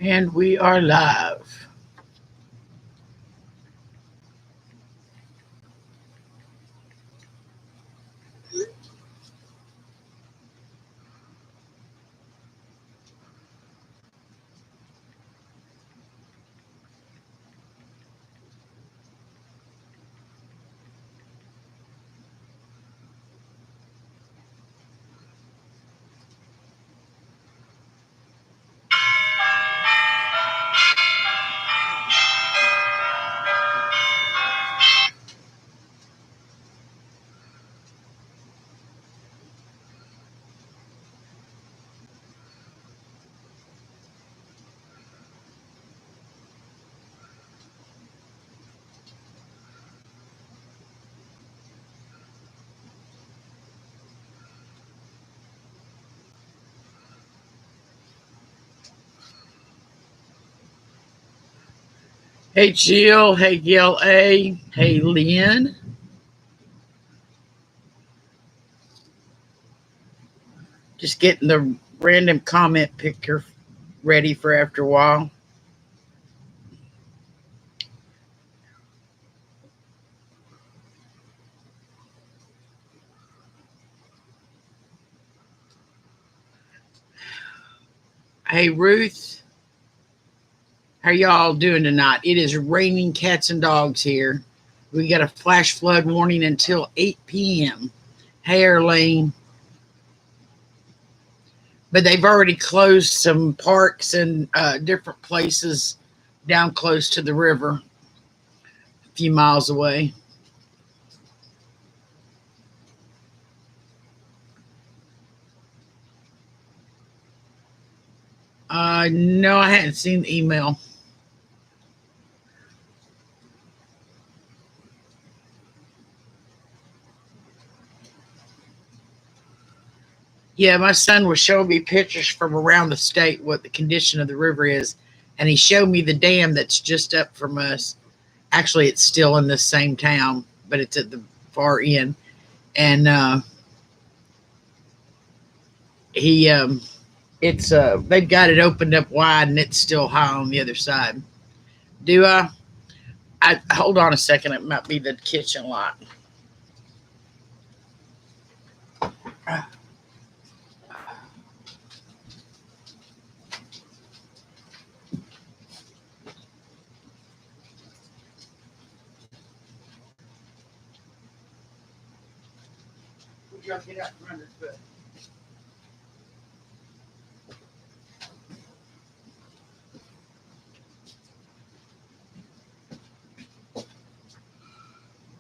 And we are live. Hey Jill, hey Gail A, hey Lynn. Just getting the random comment picture ready for after a while. Hey Ruth, how y'all doing tonight? It is raining cats and dogs here. We got a flash flood warning until 8 p.m. Hey Erlene. But they've already closed some parks and different places down close to the river, a few miles away. No, I hadn't seen the email. Yeah, my son was showing me pictures from around the state what the condition of the river is, and he showed me the dam that's just up from us. Actually, it's still in the same town, but it's at the far end. And he, it's they've got it opened up wide, and it's still high on the other side. Do I? I hold on a second. It might be the kitchen light. Would y'all get out from under the foot?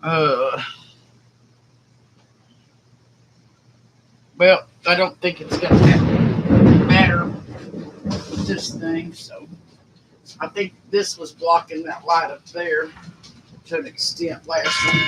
Uh, well, I don't think it's gonna matter with this thing, so I think this was blocking that light up there to an extent last week.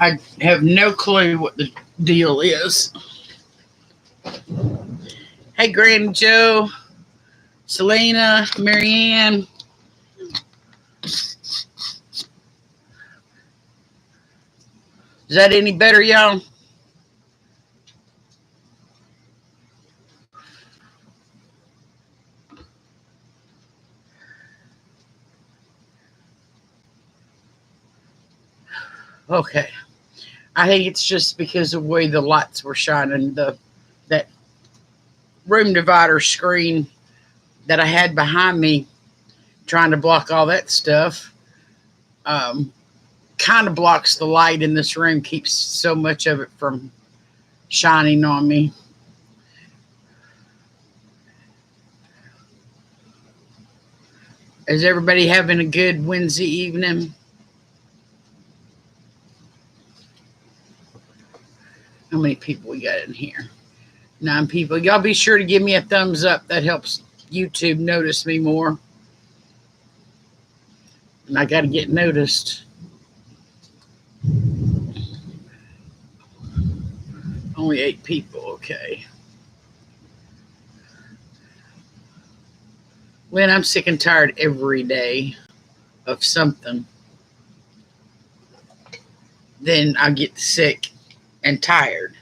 I have no clue what the deal is. Hey, Granny Joe, Selena, Marianne. Is that any better, y'all? Okay. I think it's just because of the way the lights were shining. The that room divider screen that I had behind me, trying to block all that stuff. Um, kind of blocks the light in this room, keeps so much of it from shining on me. Is everybody having a good Wednesday evening? How many people we got in here? 9 people. Y'all be sure to give me a thumbs up. That helps YouTube notice me more. And I got to get noticed. Only 8 people. Okay. Lynn, I'm sick and tired every day of something. Then I get sick and tired.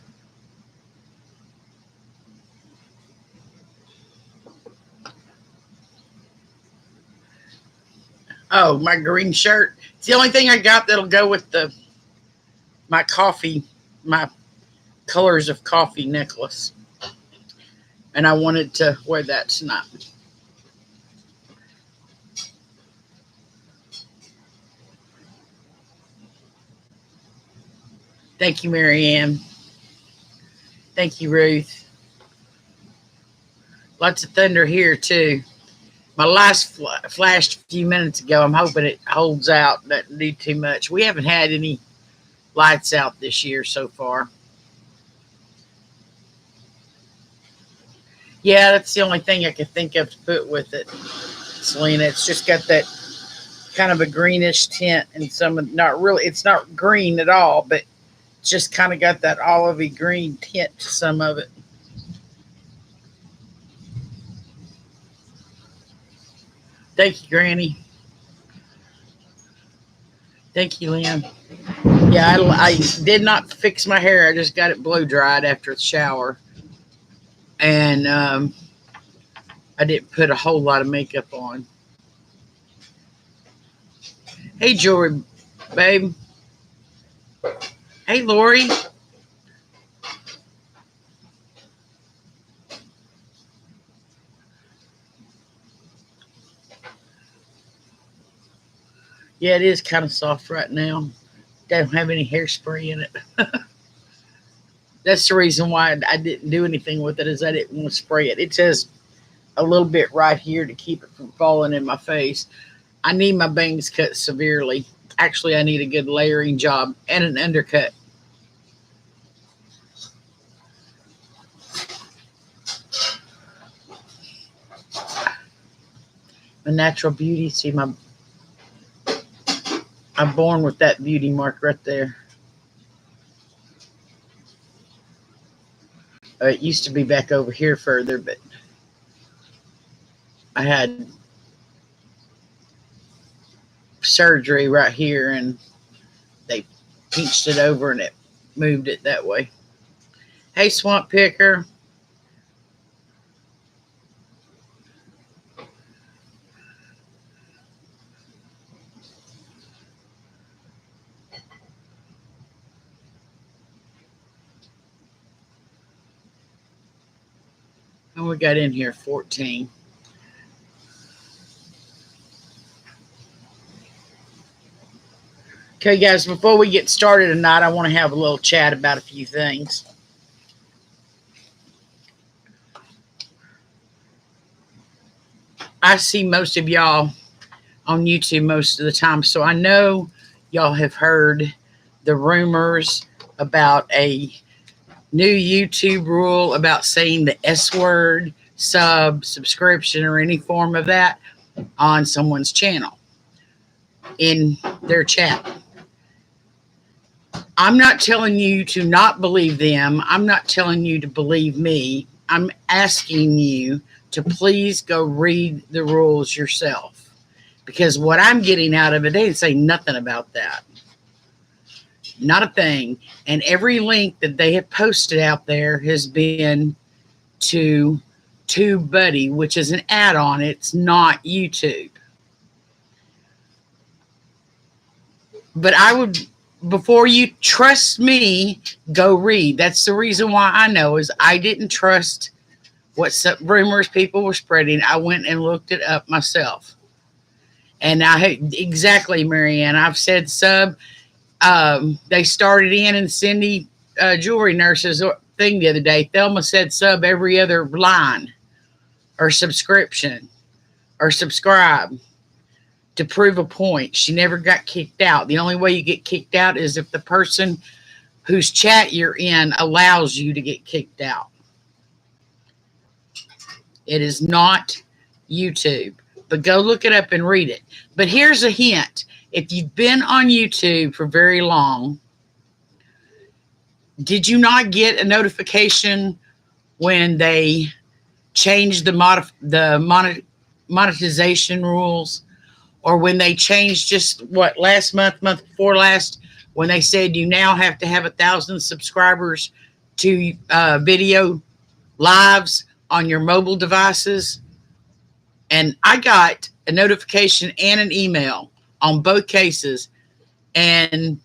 Oh, my green shirt. It's the only thing I got that'll go with my coffee, my colors of coffee necklace. And I wanted to wear that tonight. Thank you, Marianne. Thank you, Ruth. Lots of thunder here, too. My last flashed a few minutes ago. I'm hoping it holds out, doesn't do too much. We haven't had any lights out this year so far. Yeah, that's the only thing I could think of to put with it, Selena. It's just got that kind of a greenish tint and some, not really, it's not green at all, but it's just kind of got that olivey green tint to some of it. Thank you, Granny. Thank you, Lynn. Yeah, I did not fix my hair. I just got it blow dried after the shower. And I didn't put a whole lot of makeup on. Hey, Jewelry, babe. Hey, Lori. Yeah, it is kind of soft right now. Don't have any hairspray in it. That's the reason why I didn't do anything with it, is I didn't want to spray it. It says a little bit right here to keep it from falling in my face. I need my bangs cut severely. Actually, I need a good layering job and an undercut. My natural beauty. See, I'm born with that beauty mark right there. It used to be back over here further, but I had surgery right here and they pinched it over and it moved it that way. Hey, Swamp Picker. And we got in here 14. Okay, guys, before we get started tonight, I want to have a little chat about a few things. I see most of y'all on YouTube most of the time, so I know y'all have heard the rumors about a new YouTube rule about saying the S word, subscription, or any form of that on someone's channel in their chat. I'm not telling you to not believe them. I'm not telling you to believe me. I'm asking you to please go read the rules yourself. Because what I'm getting out of it, they didn't say nothing about that. Not a thing. And every link that they have posted out there has been to TubeBuddy, which is an add-on. It's not YouTube. But I would, before you trust me, go read. That's the reason why I know, is I didn't trust what some rumors people were spreading. I went and looked it up myself. And exactly, Marianne, I've said sub. They started in and Cindy Jewelry Nurse's thing the other day. Thelma said sub every other line or subscription or subscribe to prove a point. She never got kicked out. The only way you get kicked out is if the person whose chat you're in allows you to get kicked out. It is not YouTube, but go look it up and read it. But here's a hint. If you've been on YouTube for very long, did you not get a notification when they changed the monetization rules, or when they changed just last month before last, when they said you now have to have 1,000 subscribers to video lives on your mobile devices? And I got a notification and an email on both cases, and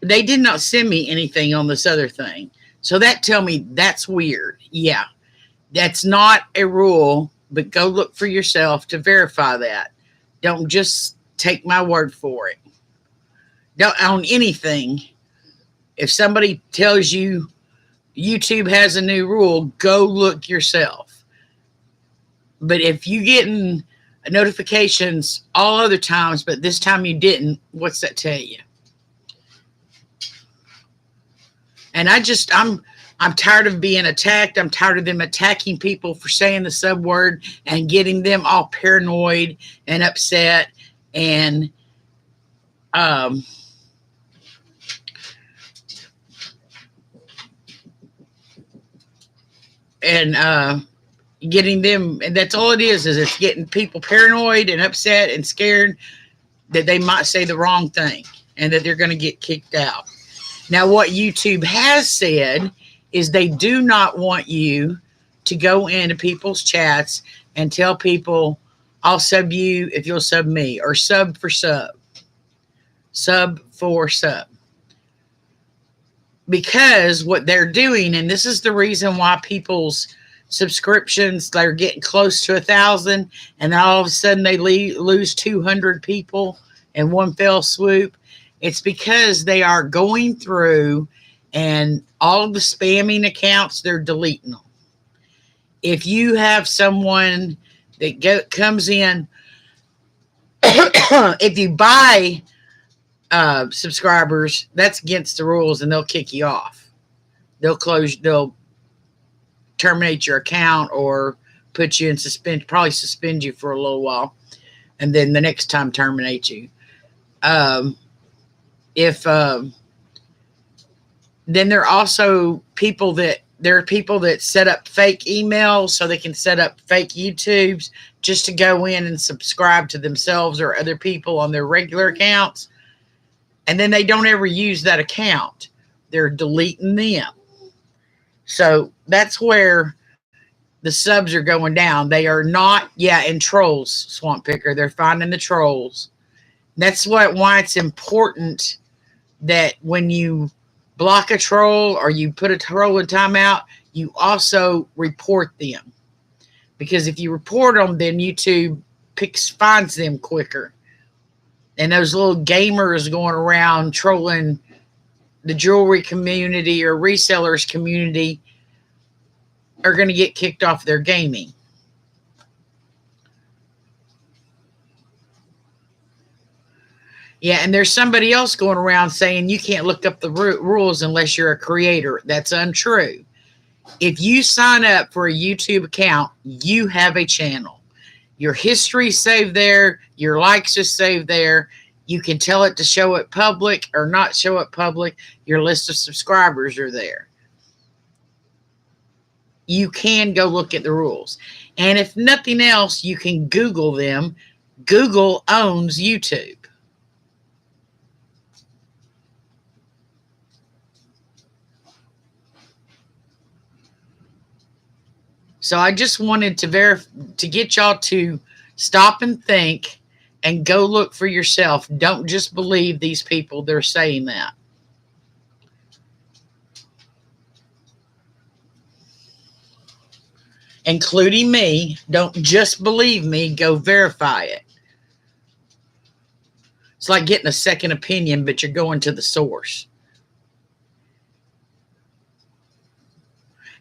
they did not send me anything on this other thing. So that tell me that's weird. Yeah, that's not a rule, but go look for yourself to verify that. Don't just take my word for it. Don't on anything. If somebody tells you YouTube has a new rule, go look yourself. But if you getting notifications all other times, but this time you didn't, what's that tell you? And I'm tired of being attacked. I'm tired of them attacking people for saying the sub word and getting them all paranoid and upset and getting them, and that's all it is it's getting people paranoid and upset and scared that they might say the wrong thing and that they're going to get kicked out. Now, what YouTube has said is they do not want you to go into people's chats and tell people, I'll sub you if you'll sub me, or sub for sub. Sub for sub. Because what they're doing, and this is the reason why people's subscriptions, they're getting close to 1,000, and then all of a sudden they lose 200 people in one fell swoop. It's because they are going through and all of the spamming accounts, they're deleting them. If you have someone that comes in, if you buy subscribers, that's against the rules, and they'll kick you off. They'll terminate your account or put you in probably suspend you for a little while, and then the next time terminate you. Then there are also people that set up fake emails so they can set up fake YouTubes just to go in and subscribe to themselves or other people on their regular accounts. And then they don't ever use that account. They're deleting them. So that's where the subs are going down. They are not, and trolls, Swamp Picker. They're finding the trolls. That's why it's important that when you block a troll or you put a troll in timeout, you also report them. Because if you report them, then YouTube finds them quicker. And those little gamers going around trolling the jewelry community or resellers community are going to get kicked off their gaming. Yeah, and there's somebody else going around saying you can't look up the rules unless you're a creator. That's untrue. If you sign up for a YouTube account, you have a channel. Your history saved there. Your likes are saved there. You can tell it to show it public or not show it public. Your list of subscribers are there. You can go look at the rules. And if nothing else, you can Google them. Google owns YouTube. So I just wanted to get y'all to stop and think and go look for yourself. Don't just believe these people. They're saying that. Including me. Don't just believe me. Go verify it. It's like getting a second opinion, but you're going to the source.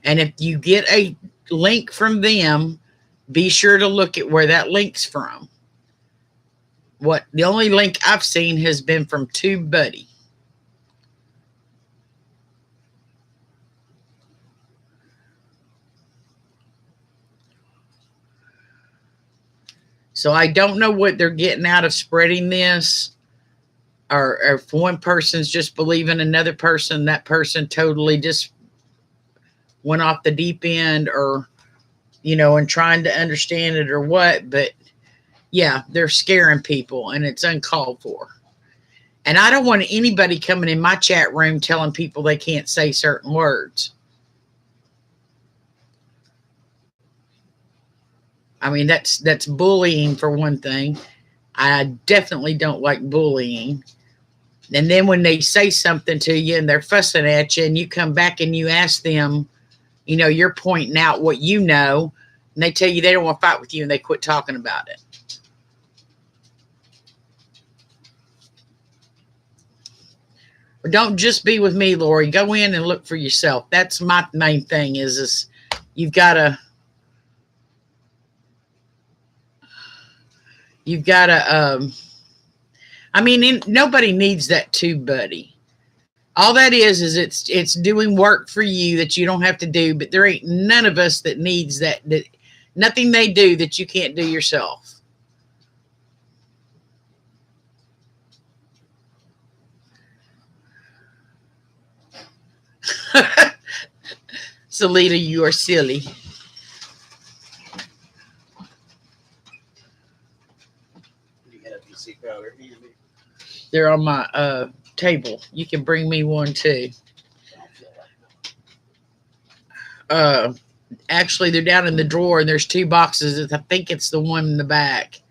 And if you get a link from them, be sure to look at where that link's from. What the only link I've seen has been from TubeBuddy. So I don't know what they're getting out of spreading this, or if one person's just believing another person, that person totally just went off the deep end, or, and trying to understand it or what. But yeah, they're scaring people and it's uncalled for. And I don't want anybody coming in my chat room telling people they can't say certain words. I mean, that's bullying for one thing. I definitely don't like bullying. And then when they say something to you and they're fussing at you and you come back and you ask them, you're pointing out what you know, and they tell you they don't want to fight with you and they quit talking about it. But don't just be with me, Lori. Go in and look for yourself. That's my main thing is you've got to nobody needs that TubeBuddy. All that is it's doing work for you that you don't have to do, but there ain't none of us that needs that nothing they do that you can't do yourself. Salita, you are silly. They're on my table. You can bring me one too. Actually, they're down in the drawer, and there's 2 boxes. I think it's the one in the back.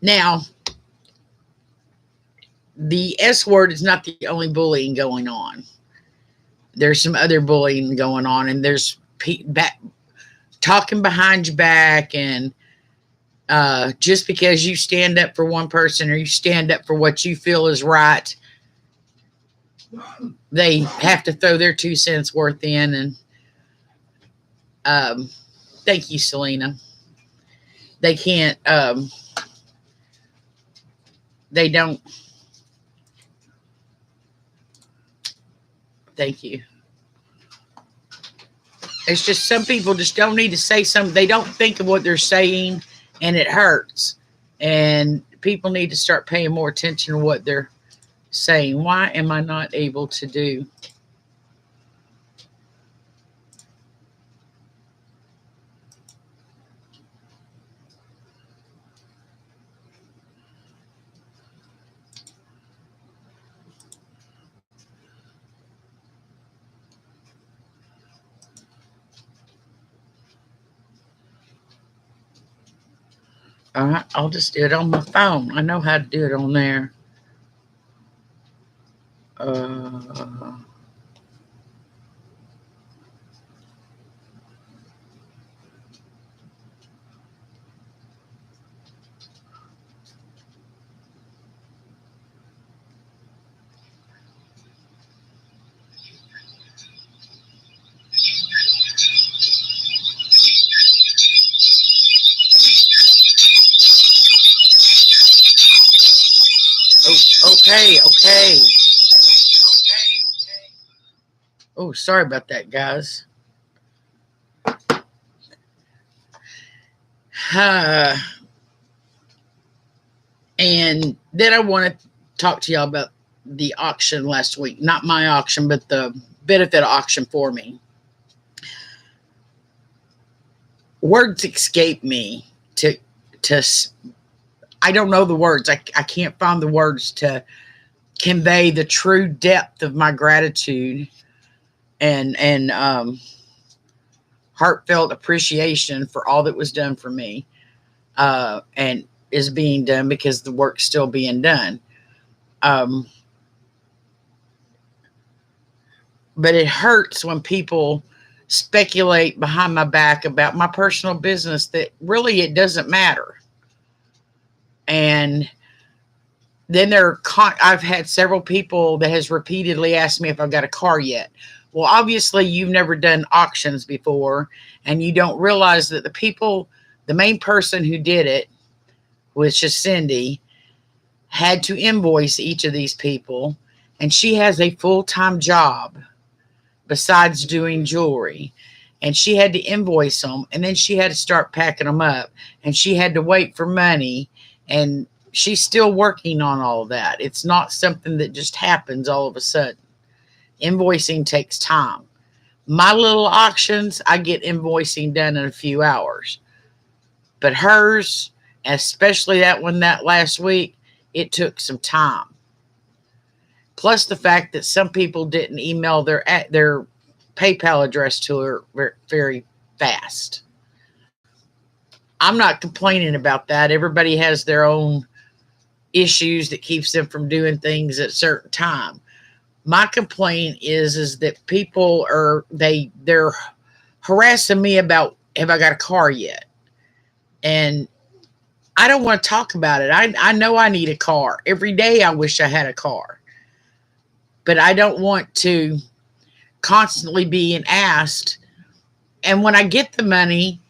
Now, the S word is not the only bullying going on. There's some other bullying going on, and there's talking behind your back, and just because you stand up for one person or you stand up for what you feel is right, they have to throw their 2 cents worth in. And thank you, Selena. They can't. They don't. Thank you. It's just some people just don't need to say something. They don't think of what they're saying, and it hurts. And people need to start paying more attention to what they're saying. Why am I not able to do? All right, I'll just do it on my phone. I know how to do it on there. Okay. Oh, sorry about that, guys. And then I want to talk to y'all about the auction last week. Not my auction, but the benefit auction for me. Words escape me to I don't know the words. I can't find the words to convey the true depth of my gratitude and heartfelt appreciation for all that was done for me, and is being done, because the work's still being done. But it hurts when people speculate behind my back about my personal business that really it doesn't matter. And then I've had several people that has repeatedly asked me if I've got a car yet. Well, obviously you've never done auctions before, and you don't realize that the main person who did it, which is Cindy, had to invoice each of these people, and she has a full-time job besides doing jewelry. And she had to invoice them, and then she had to start packing them up, and she had to wait for money, and she's still working on all of that. It's not something that just happens all of a sudden. Invoicing takes time. My little auctions, I get invoicing done in a few hours. But hers, especially that one that last week, it took some time. Plus the fact that some people didn't email their PayPal address to her very fast. I'm not complaining about that. Everybody has their own issues that keeps them from doing things at a certain time. My complaint is that people they're harassing me about, have I got a car yet? And I don't want to talk about it. I know I need a car. Every day I wish I had a car. But I don't want to constantly being asked. And when I get the money,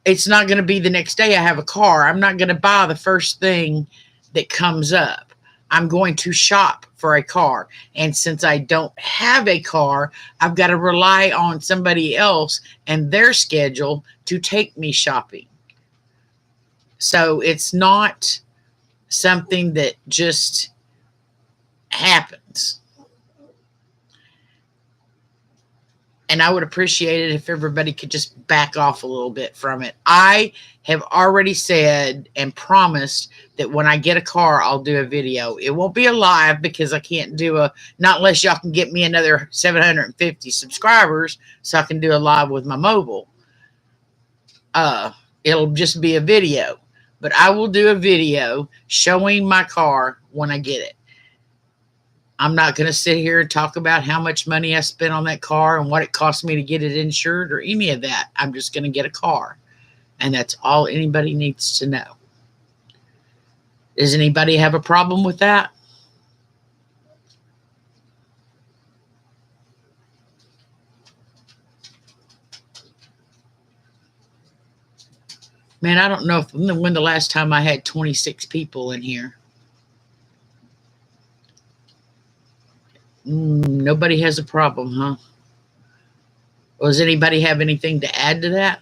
it's not going to be the next day I have a car. I'm not going to buy the first thing that comes up. I'm going to shop for a car. And since I don't have a car, I've got to rely on somebody else and their schedule to take me shopping. So it's not something that just happens. And I would appreciate it if everybody could just back off a little bit from it. I have already said and promised that when I get a car, I'll do a video. It won't be a live because I can't not unless y'all can get me another 750 subscribers so I can do a live with my mobile. It'll just be a video. But I will do a video showing my car when I get it. I'm not going to sit here and talk about how much money I spent on that car and what it cost me to get it insured or any of that. I'm just going to get a car. And that's all anybody needs to know. Does anybody have a problem with that? Man, I don't know when the last time I had 26 people in here. Nobody has a problem, huh? Well, does anybody have anything to add to that?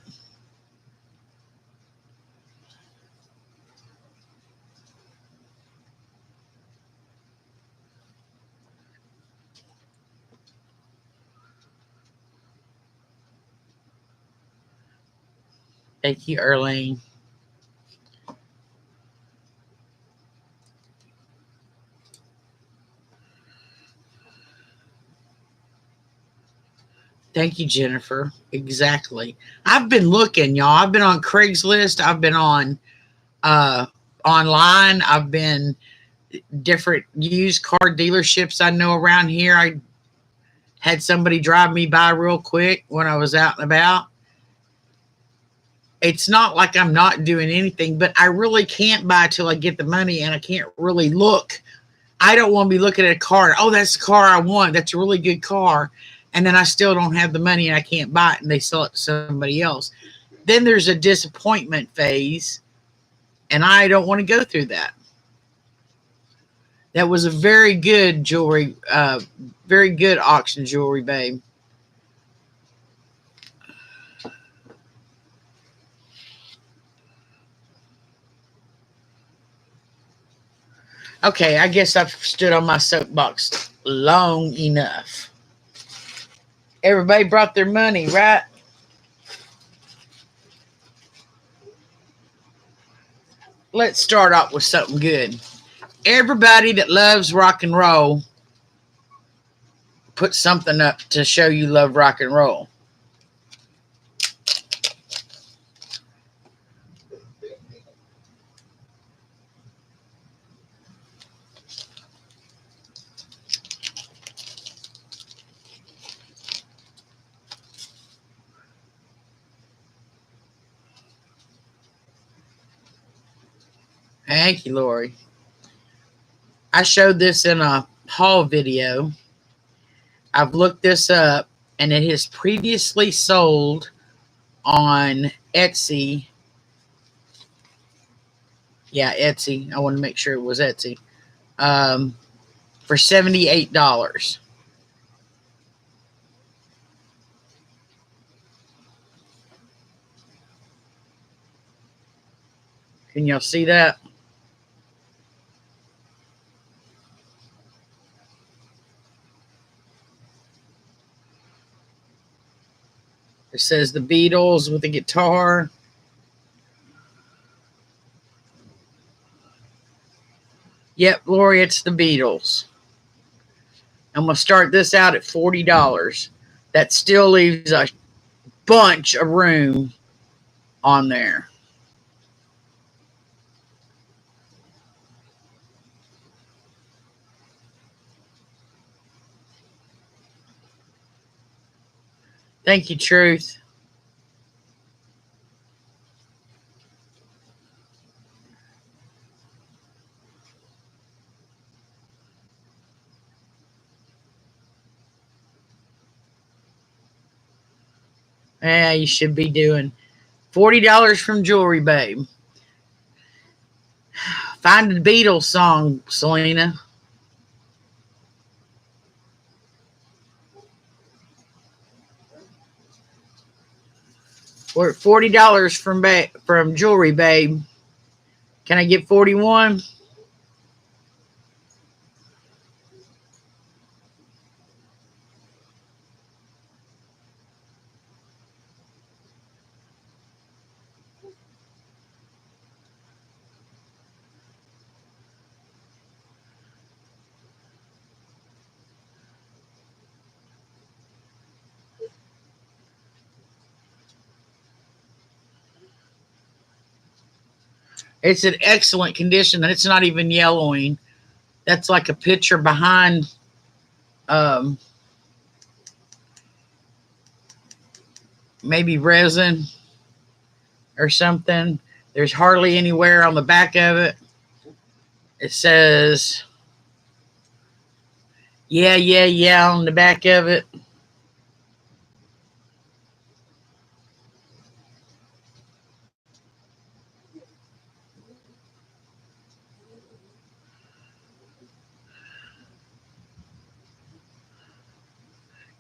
Thank you, Erlene. Thank you, Jennifer. Exactly. I've been looking, y'all. I've been on Craigslist. I've been on online. I've been different used car dealerships I know around here. I had somebody drive me by real quick when I was out and about. It's not like I'm not doing anything, but I really can't buy till I get the money, and I can't really look. I don't want to be looking at a car. Oh, that's the car I want. That's a really good car. And then I still don't have the money and I can't buy it, and they sell it to somebody else. Then there's a disappointment phase, and I don't want to go through that. That was a very good jewelry, very good auction jewelry, babe. Okay, I guess I've stood on my soapbox long enough. Everybody brought their money, right? Let's start off with something good. Everybody that loves rock and roll, put something up to show you love rock and roll. Thank you, Lori. I showed this in a haul video. I've looked this up, and it has previously sold on Etsy. Yeah, Etsy. I want to make sure it was Etsy. For $78. Can y'all see that? It says the Beatles with the guitar. Yep, Lori, it's the Beatles. I'm going to start this out at $40. That still leaves a bunch of room on there. Thank you, Truth. Yeah, you should be doing $40 from Jewelry Babe. Find the Beatles song, Selena. We're at $40 from Jewelry Babe. Can I get 41? It's in excellent condition, and it's not even yellowing. That's like a picture behind maybe resin or something. There's hardly any wear on the back of it. It says, yeah, yeah, yeah on the back of it.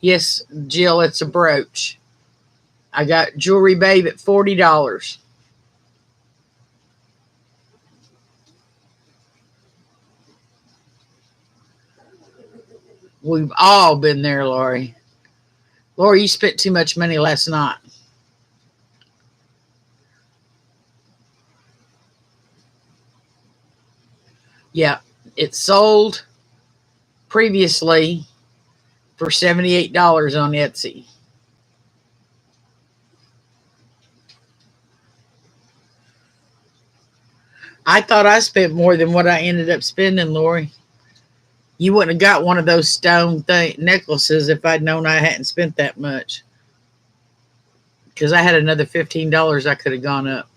Yes, Jill, it's a brooch. I got Jewelry Babe at $40. We've all been there, Lori. Lori, you spent too much money last night. Yeah, it sold previously for $78 on Etsy. I thought I spent more than what I ended up spending, Lori. You wouldn't have got one of those stone necklaces if I'd known I hadn't spent that much. Because I had another $15 I could have gone up.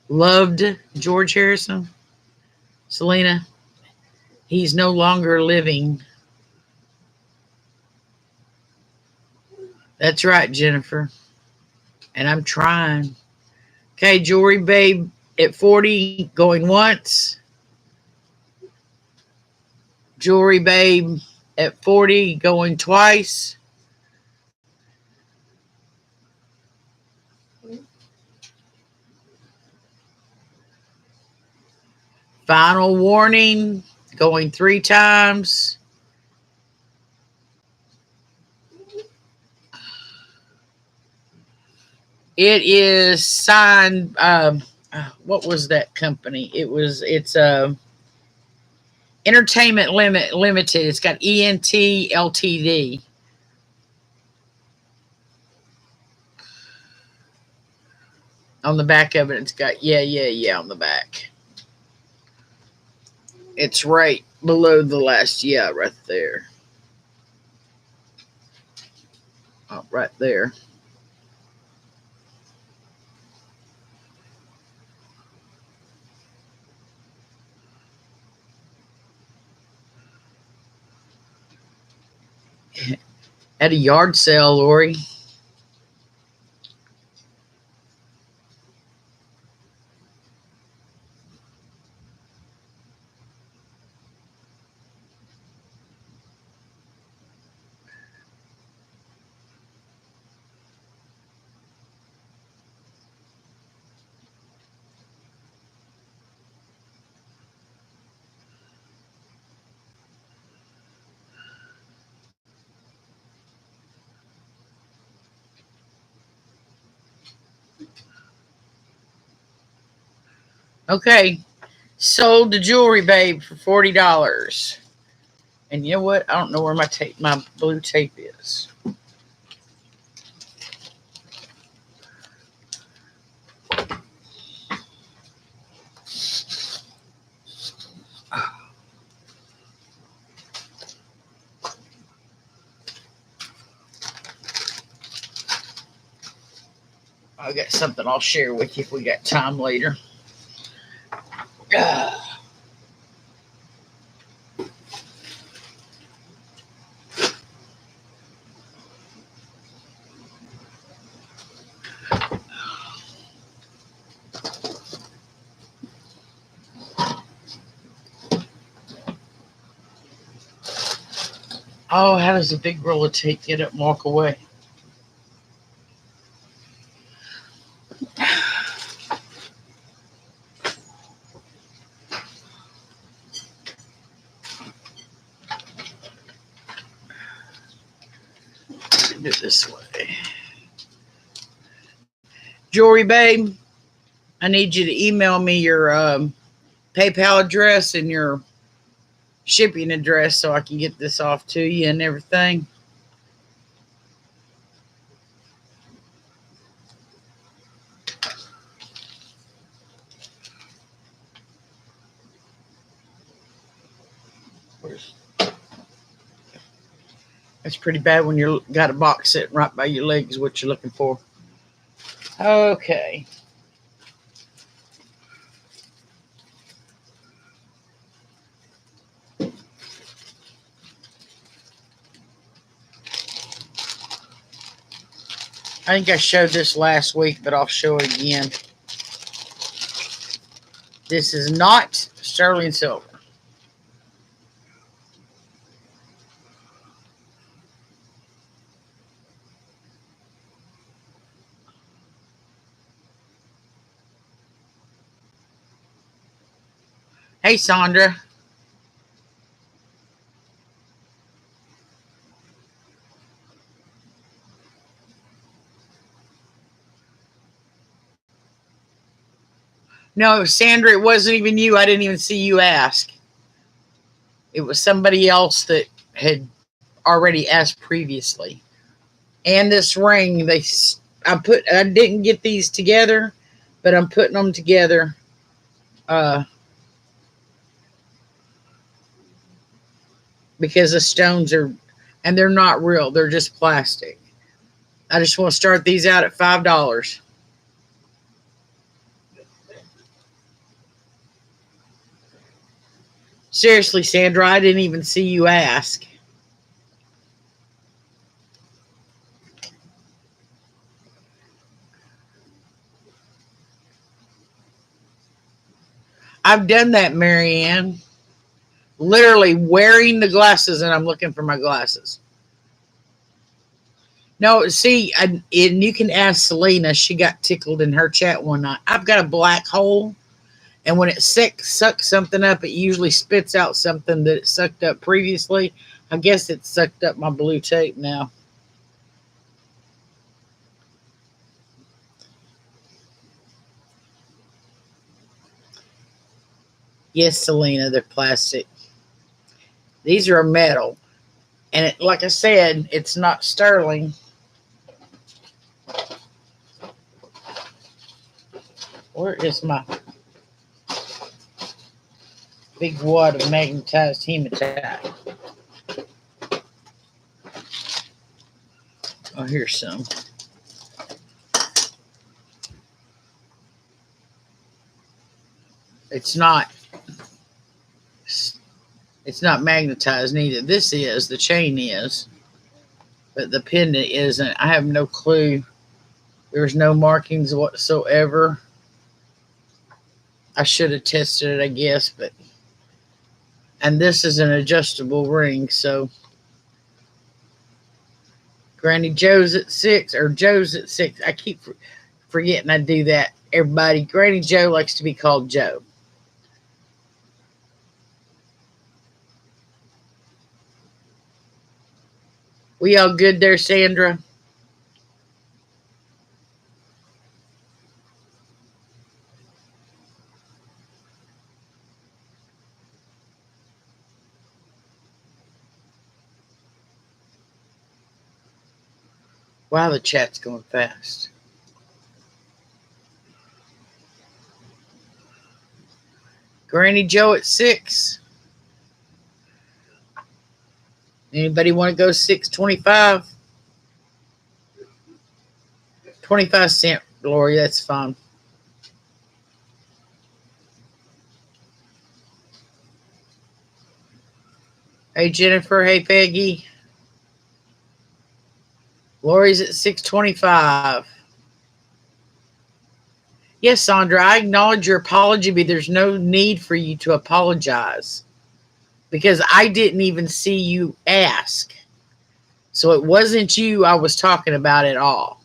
Loved George Harrison. Selena, he's no longer living. That's right, Jennifer. And I'm trying. Okay, Jewelry Babe at 40 going once. Jewelry Babe at 40 going twice. Final Warning going 3 times. It is signed. What was that company? It's Entertainment Limited. It's got ENT Ltd. On the back of it, it's got yeah, yeah, yeah on the back. It's right below the last yeah right there. Oh, right there. At a yard sale, Lori. Okay. Sold the jewelry babe for $40. And you know what? I don't know where my tape, my blue tape is. I got something I'll share with you if we got time later. Oh, how does a big roll of tape get up and walk away? Do it this way. Jewelry babe, I need you to email me your PayPal address and your shipping address so I can get this off to you and everything. It's pretty bad when you got a box sitting right by your legs, what you're looking for. Okay. I think I showed this last week, but I'll show it again. This is not sterling silver. Hey, Sandra. No, Sandra, it wasn't even you. I didn't even see you ask. It was somebody else that had already asked previously. And this ring, I didn't get these together, but I'm putting them together. Uh, because the stones are, and they're not real. They're just plastic. I just want to start these out at $5. Seriously, Sandra, I didn't even see you ask. I've done that, Marianne. Literally wearing the glasses, and I'm looking for my glasses. No, see, and you can ask Selena. She got tickled in her chat one night. I've got a black hole, and when it sucks something up, it usually spits out something that it sucked up previously. I guess it sucked up my blue tape now. Yes, Selena, they're plastic. These are metal. And like I said, it's not sterling. Where is my big wad of magnetized hematite? Oh, here's some. It's not magnetized neither. This is, the chain is, but the pendant isn't. I have no clue. There's no markings whatsoever. I should have tested it, I guess, but, and this is an adjustable ring, so Granny Joe's at 6, or Joe's at 6. I keep forgetting I do that. Everybody, Granny Joe likes to be called Joe. We all good there, Sandra? Wow, the chat's going fast. Granny Joe at 6. Anybody want to go 6.25? 25 cents, Lori, that's fine. Hey, Jennifer. Hey, Peggy. Lori's at 6.25. Yes, Sandra, I acknowledge your apology, but there's no need for you to apologize because I didn't even see you ask. So it wasn't you I was talking about at all.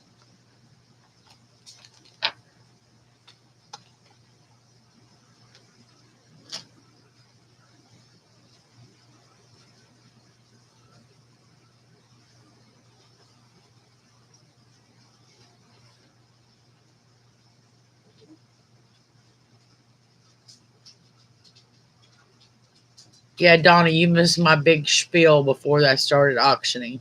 Yeah, Donna, you missed my big spiel before I started auctioning.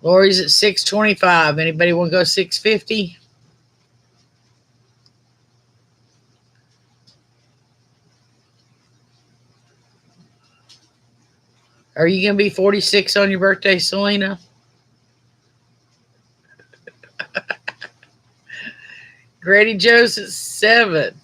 Lori's at 6.25. Anybody want to go 6.50? Are you going to be 46 on your birthday, Selena? Granny Joe's at 7.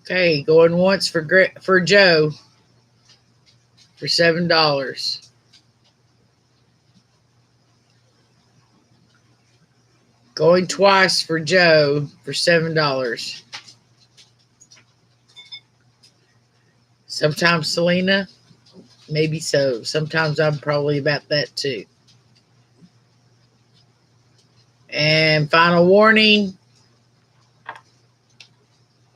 Okay, going once for Joe for $7. Going twice for Joe for $7. Sometimes Selena, maybe so. Sometimes I'm probably about that too. And final warning,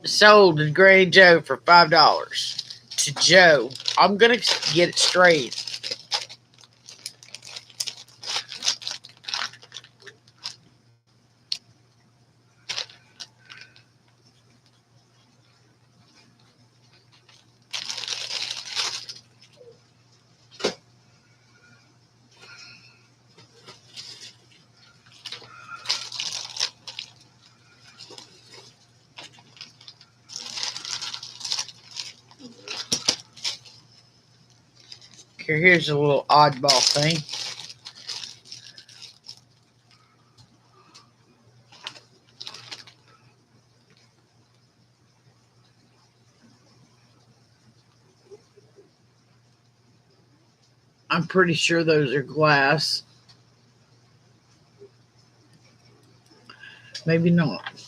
sold to Granny Joe for $5. To Joe. I'm going to get it straight. Here's a little oddball thing. I'm pretty sure those are glass. Maybe not.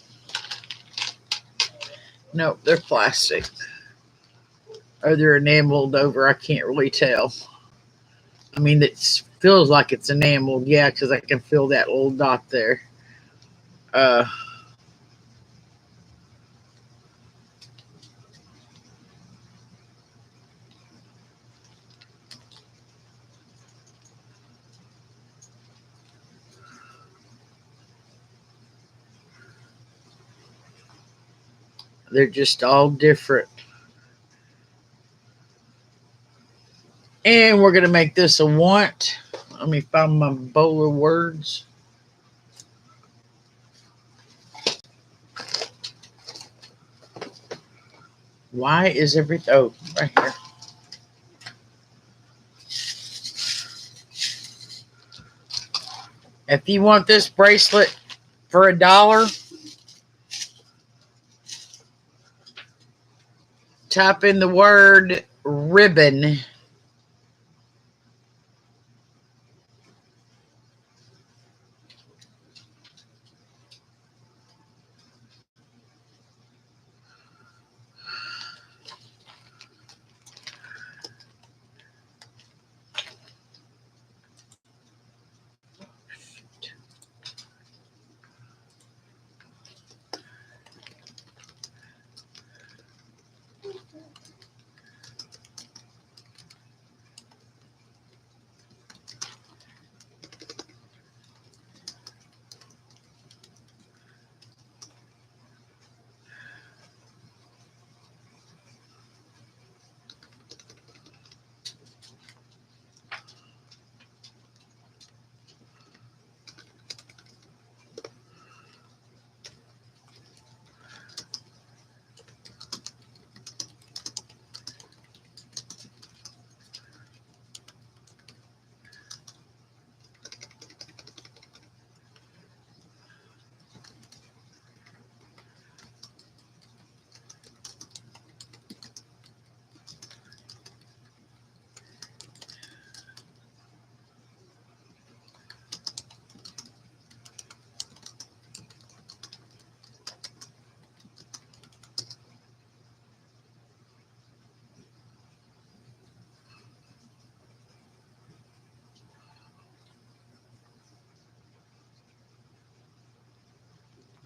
Nope, they're plastic. Or they're enameled over. I can't really tell. I mean, it feels like it's enameled. Yeah, because I can feel that little dot there. Uh, they're just all different. And we're going to make this a want. Let me find my bowl of words. Why is everything... Oh, right here. If you want this bracelet for $1, type in the word ribbon.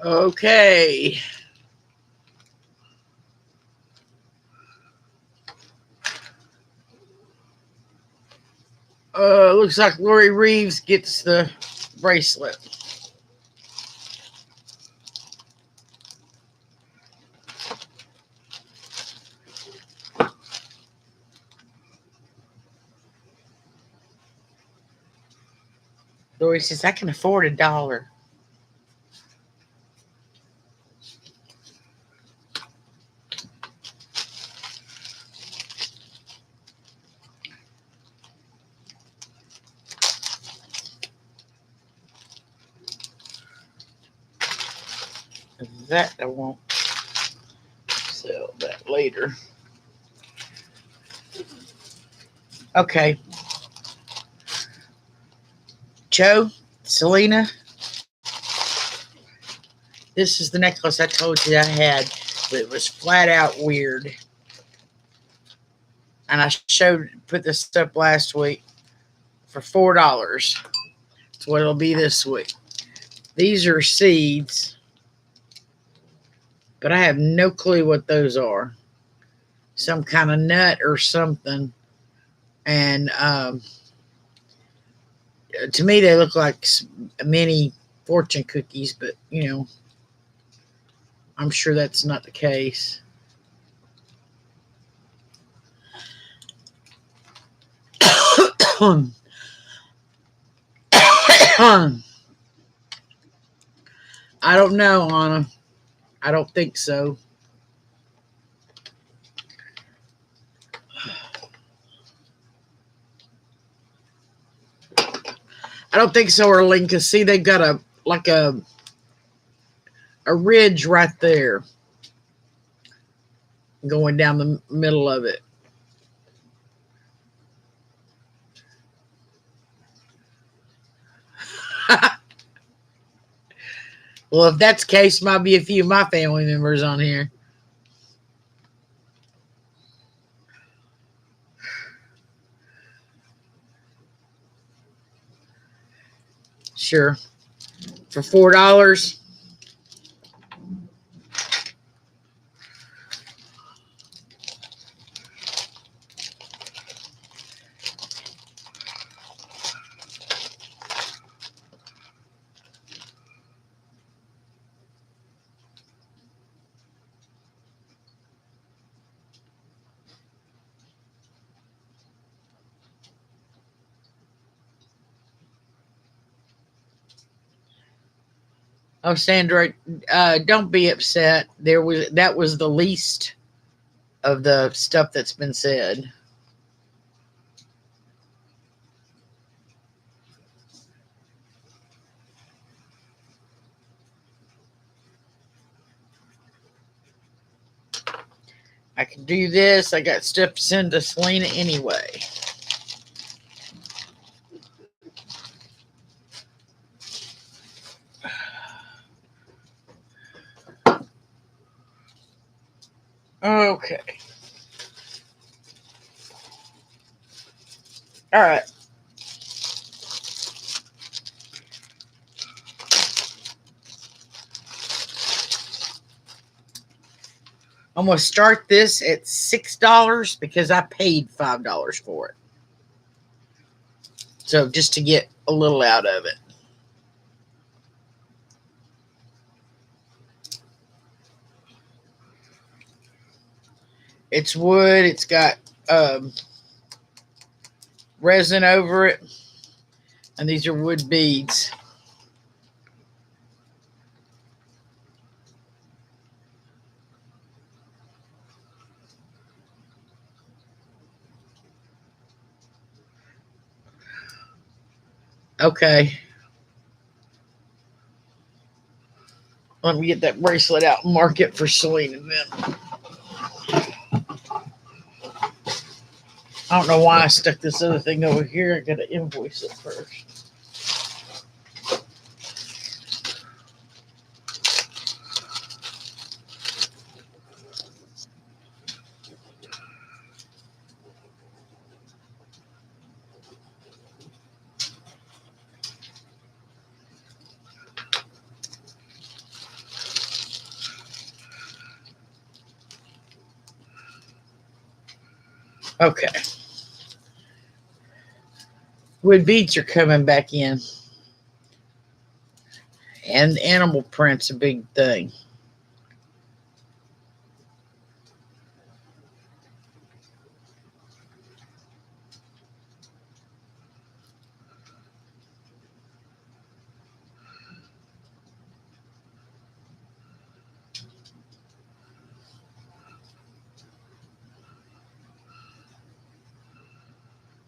Okay. Looks like Lori Reeves gets the bracelet. Lori says, I can afford $1. That I won't sell that later. Okay. Joe, Selena, this is the necklace I told you I had, but it was flat out weird. And I put this up last week for $4. That's what it'll be this week. These are seeds, but I have no clue what those are. Some kind of nut or something. And to me, they look like mini fortune cookies, but I'm sure that's not the case. I don't know, Anna. I don't think so. I don't think so, Erling, because see, they've got a ridge right there going down the middle of it. Well, if that's the case, might be a few of my family members on here. Sure. For $4. Oh, Sandra, don't be upset. That was the least of the stuff that's been said. I can do this. I got stuff to send to Selena anyway. Okay. All right. I'm going to start this at $6 because I paid $5 for it. So just to get a little out of it. It's wood. It's got resin over it. And these are wood beads. Okay. Let me get that bracelet out and mark it for Selena then. I don't know why I stuck this other thing over here. I gotta invoice it first. Okay. Wood beads are coming back in. And animal print's a big thing.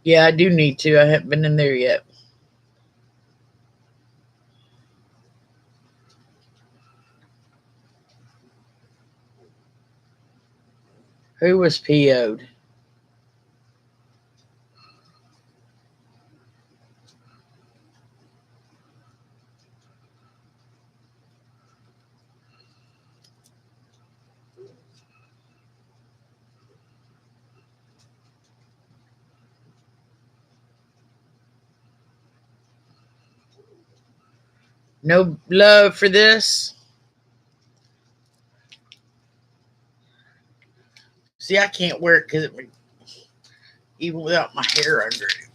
Yeah, I do need to. I haven't been in there yet. Who was PO'd? No love for this? See, I can't wear it because even without my hair under it,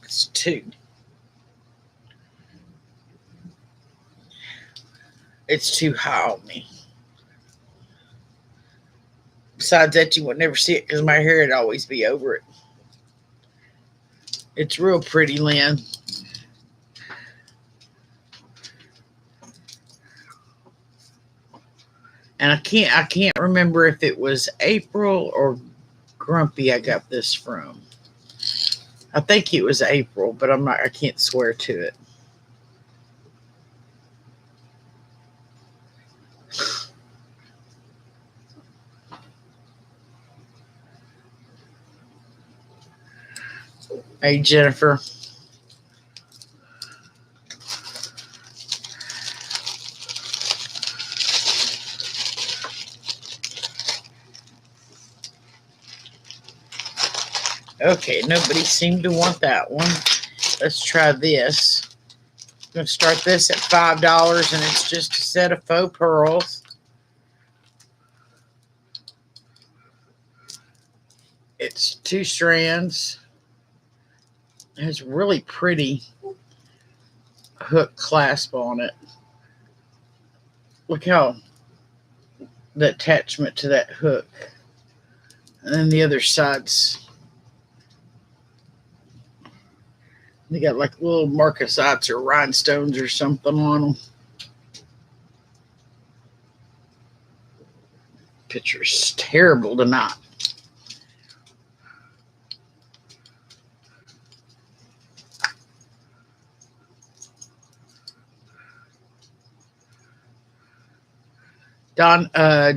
it's too high on me. Besides that, you would never see it because my hair would always be over it. It's real pretty, Lynn. And I can't remember if it was April or Grumpy I got this from. I think it was April, but I can't swear to it. Hey, Jennifer. Okay, nobody seemed to want that one. Let's try this. Gonna start this at $5, and it's just a set of faux pearls. It's 2 strands. It has really pretty hook clasp on it. Look how the attachment to that hook. And then the other side's, they got like little marcasites or rhinestones or something on them. Picture's terrible tonight.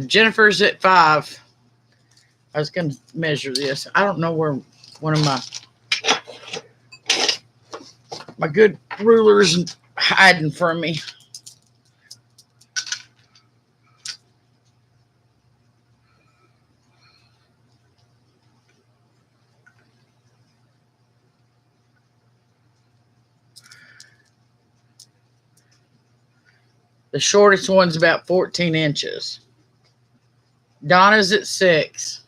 Jennifer's at 5. I was going to measure this. I don't know where one of my good rulers hiding from me. The shortest one's about 14 inches. Donna's at 6.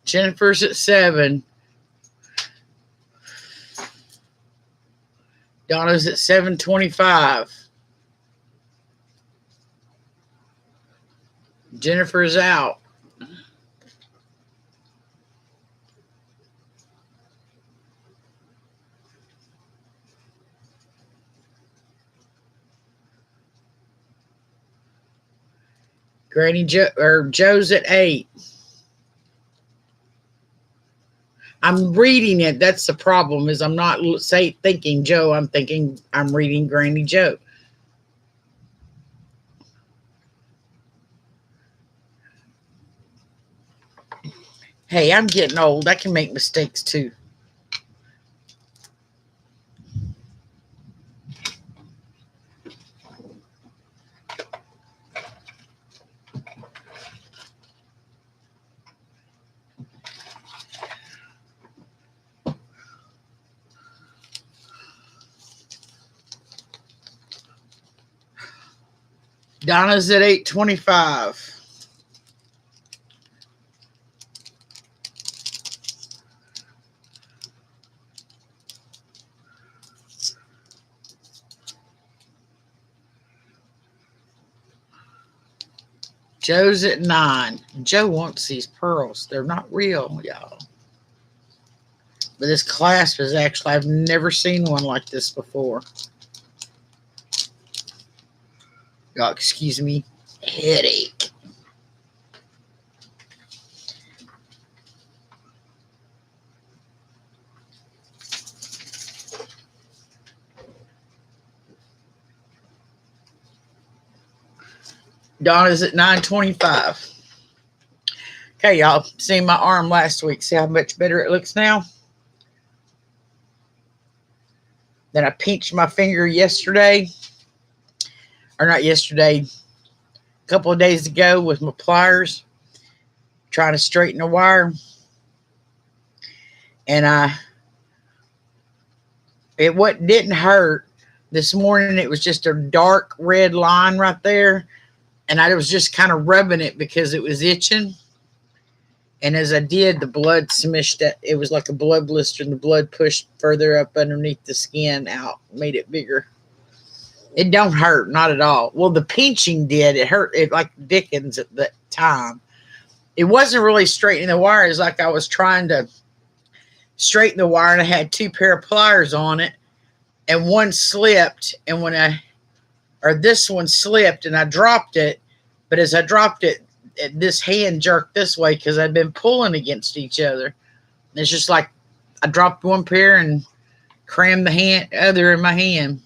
Jennifer's at 7. Donna's at 7.25. Jennifer's out. Granny Joe's at 8. I'm reading it. That's the problem, is I'm not thinking Joe. I'm thinking I'm reading Granny Joe. Hey, I'm getting old. I can make mistakes too. Donna's at 8.25. Joe's at 9. Joe wants these pearls. They're not real, y'all. But this clasp is actually, I've never seen one like this before. Y'all, excuse me. Headache. Donna's at 9.25. Okay, y'all. Seen my arm last week. See how much better it looks now? Then I pinched my finger yesterday. Or not yesterday. A couple of days ago with my pliers. Trying to straighten the wire. And it didn't hurt. This morning it was just a dark red line right there. And I was just kind of rubbing it because it was itching. And as I did, the blood smushed it. It was like a blood blister, and the blood pushed further up underneath the skin out, made it bigger. It don't hurt, not at all. Well, the pinching did. It hurt it like Dickens at that time. It wasn't really straightening the wire. It was like I was trying to straighten the wire, and I had 2 pair of pliers on it, and one slipped. And this one slipped, and I dropped it. But as I dropped it, this hand jerked this way because I'd been pulling against each other. And it's just like I dropped one pair and crammed the other in my hand.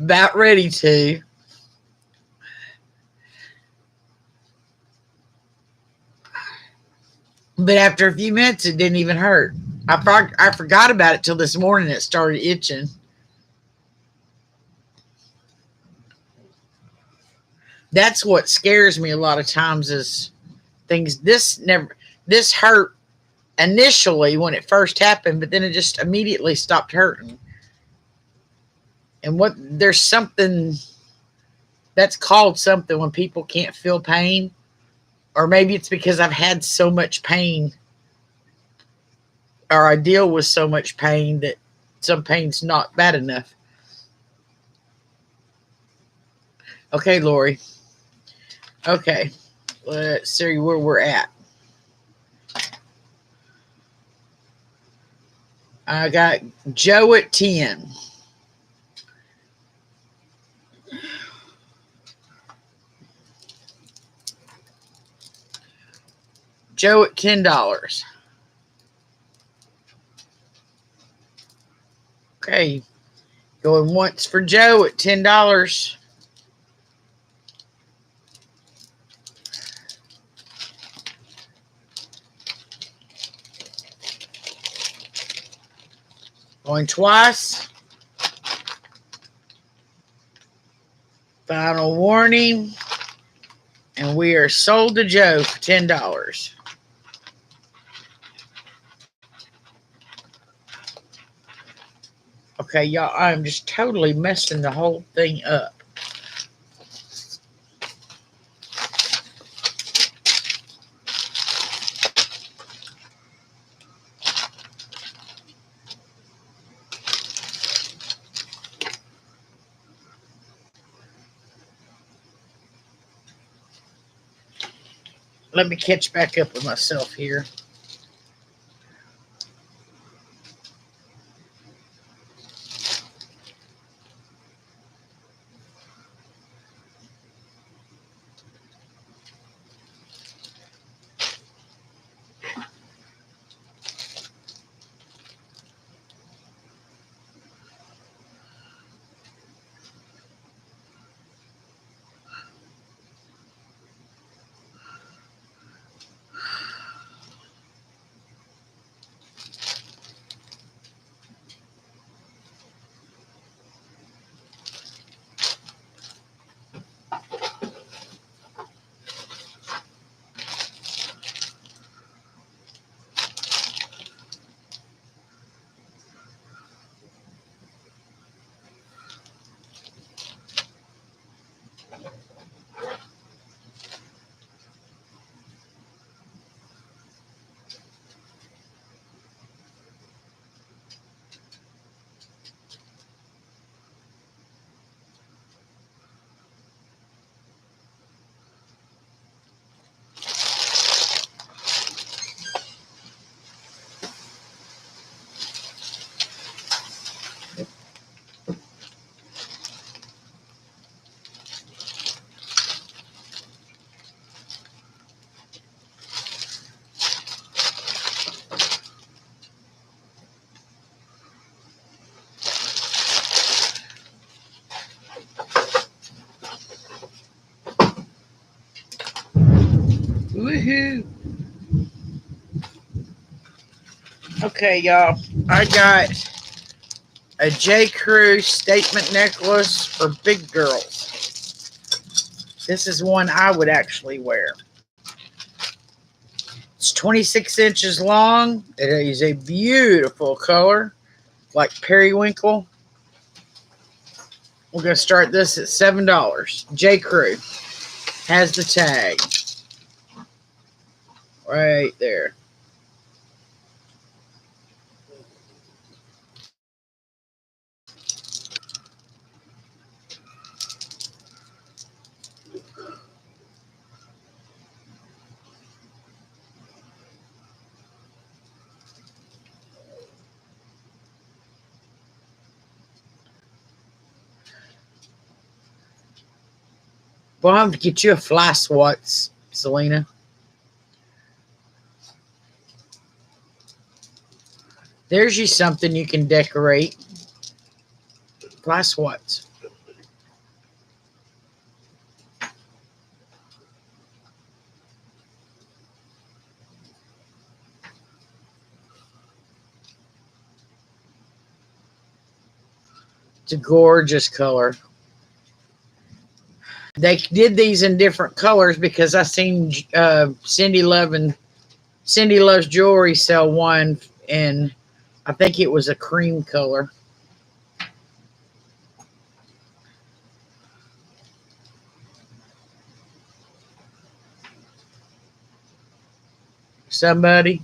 About ready to. But after a few minutes, it didn't even hurt. I forgot about it till this morning. It started itching. That's what scares me a lot of times is things. This hurt initially when it first happened, but then it just immediately stopped hurting. And what there's something that's called something when people can't feel pain, or maybe it's because I've had so much pain, or I deal with so much pain that some pain's not bad enough. Okay, Lori. Okay, let's see where we're at. I got Joe at 10. Joe at $10. Okay, going once for Joe at $10. Going twice. Final warning. And we are sold to Joe for $10. Okay, y'all, I'm just totally messing the whole thing up. Let me catch back up with myself here. Woohoo! Okay, y'all. I got a J. Crew statement necklace for big girls. This is one I would actually wear. It's 26 inches long. It is a beautiful color, like periwinkle. We're going to start this at $7. J. Crew has the tag right there. Well, I'm going to get you a fly swat, Selena. There's you something you can decorate. Fly swats. It's a gorgeous color. They did these in different colors because I seen Cindy Loves Jewelry sell one, and I think it was a cream color. Somebody.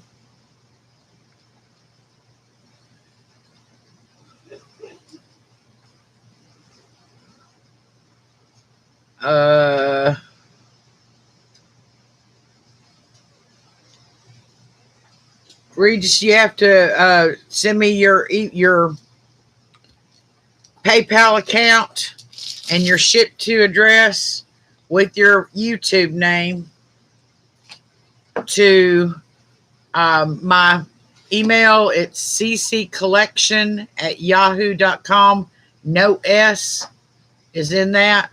Uh, Regis, you have to send me your PayPal account and your ship to address with your YouTube name to my email. It's cccollection@yahoo.com. No S is in that.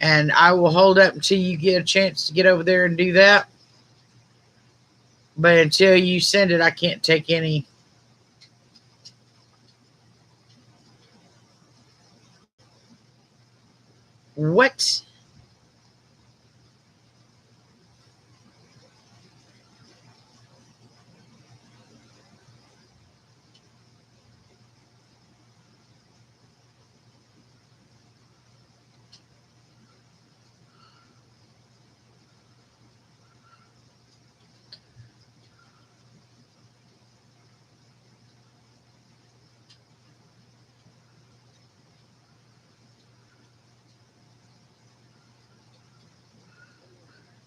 And I will hold up until you get a chance to get over there and do that. But until you send it, I can't take any. What?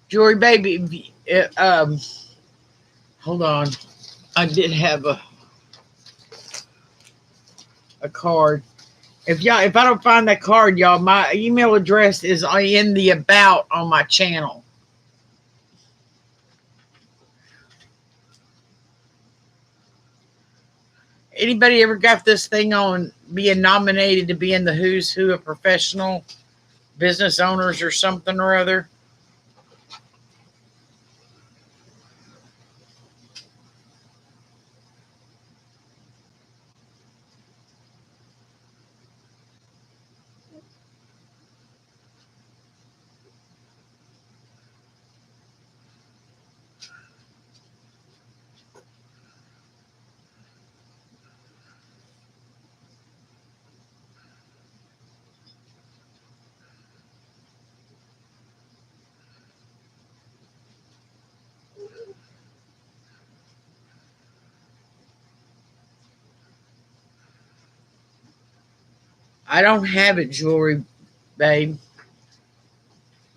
Jory baby, hold on. I did have a card. If I don't find that card, y'all, my email address is in the about on my channel. Anybody ever got this thing on being nominated to be in the who's who of professional business owners or something or other? I don't have it, Jewelry babe.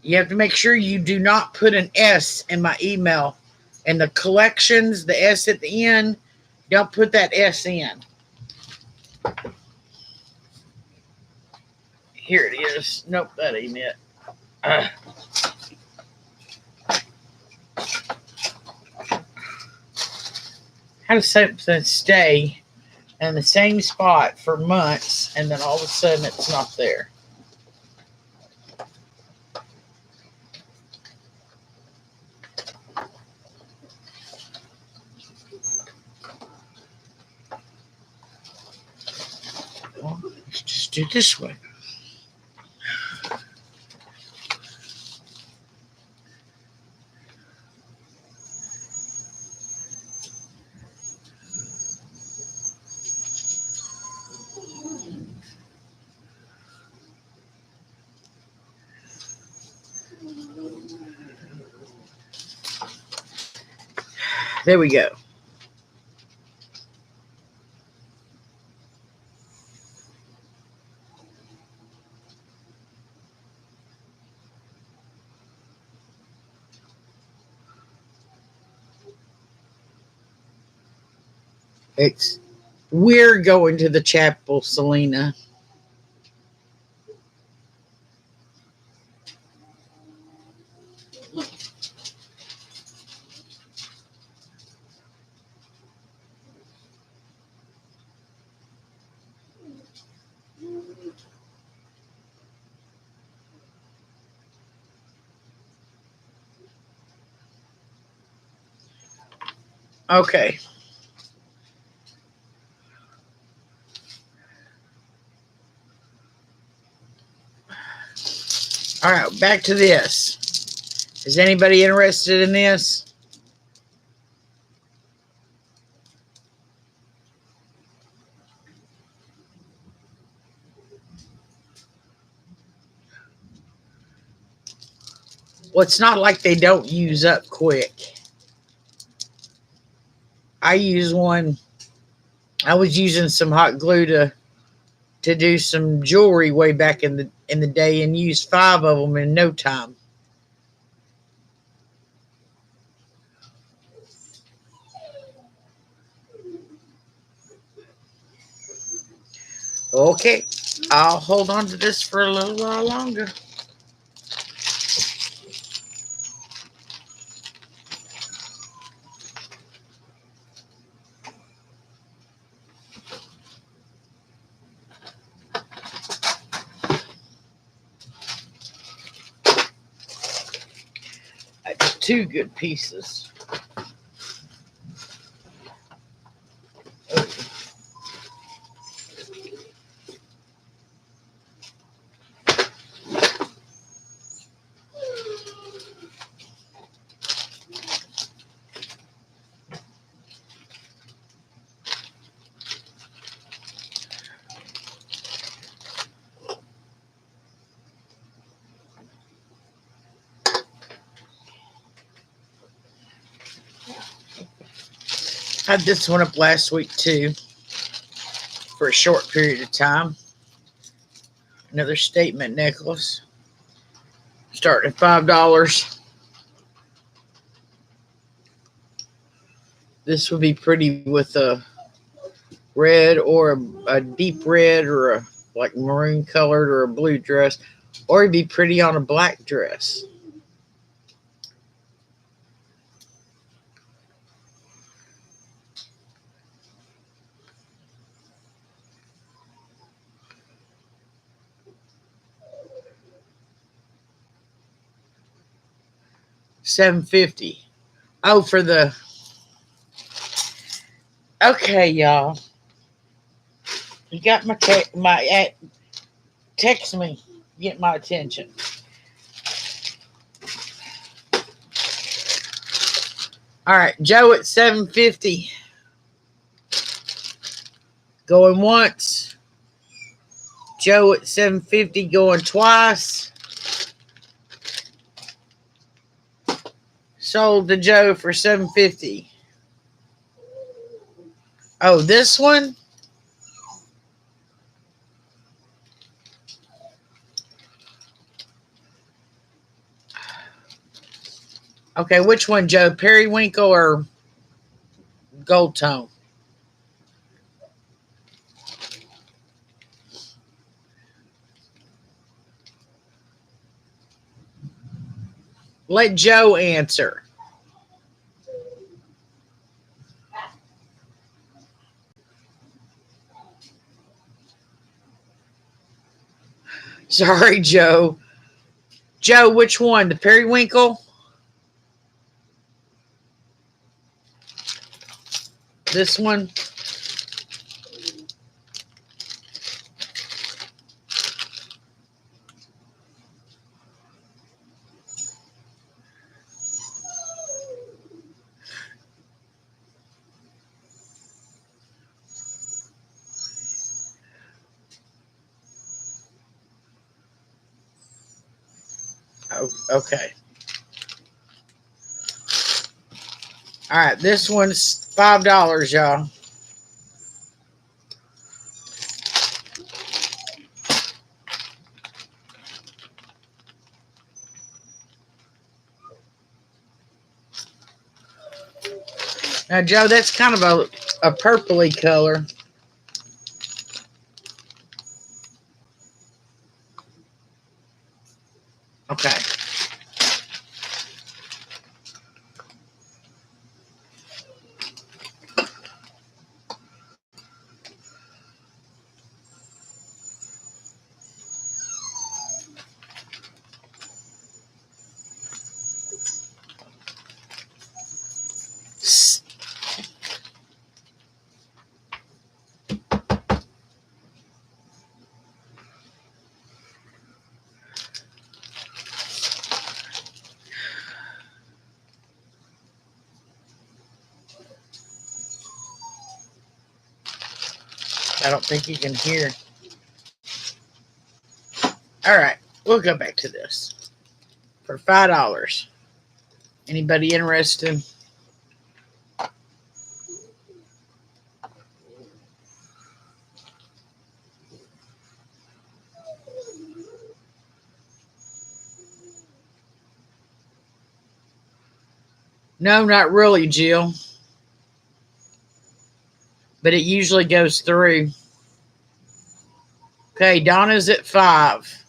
You have to make sure you do not put an S in my email. And the collections, the S at the end, don't put that S in. Here it is. Nope, that ain't it. Uh, how does something stay in the same spot for months and then all of a sudden it's not there? Well, let's just do it this way. There we go. It's we're going to the chapel, Selena. Okay. All right, back to this. Is anybody interested in this? Well, it's not like they don't use up quick. I use one. I was using some hot glue to do some jewelry way back in the day and used 5 of them in no time. Okay, I'll hold on to this for a little while longer. That's 2 good pieces. Had this one up last week too for a short period of time. Another statement necklace. Starting at $5. This would be pretty with a red or a deep red or a like maroon colored or a blue dress, or it'd be pretty on a black dress. $7.50. Oh, for the okay, y'all. You got my text me, get my attention. All right, Joe at $7.50. Going once. Joe at $7.50 going twice. Sold to Joe for $7.50. Oh, this one? Okay, which one, Joe? Periwinkle or gold tone? Let Joe answer. Sorry, Joe. Joe, which one? The periwinkle? This one? Oh, okay. All right, this one's $5, y'all. Now, Joe, that's kind of a purpley color. Okay. I don't think you can hear. All right, we'll go back to this for $5. Anybody interested? No, not really, Jill. But it usually goes through. Okay, Donna's at 5.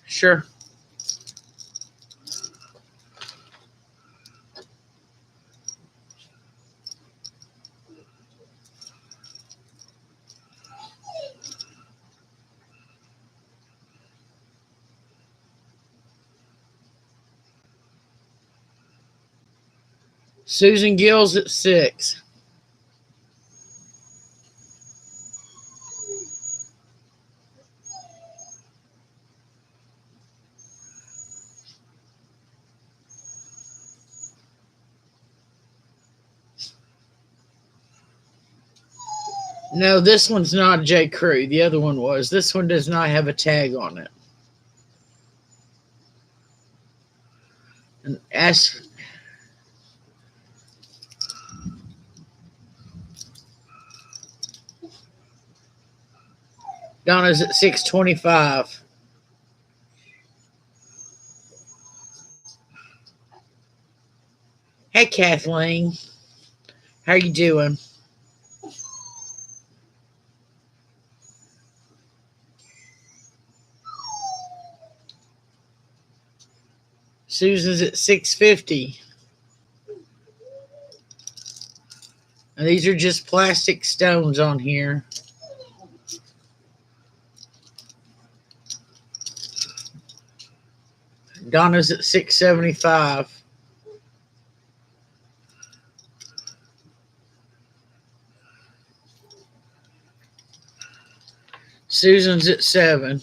Sure. Susan Gill's at 6. No, this one's not a J. Crew. The other one was. This one does not have a tag on it. And ask. Donna's at 625. Hey, Kathleen. How you doing? Susan's at 650. And these are just plastic stones on here. Donna's at 675. Susan's at 7.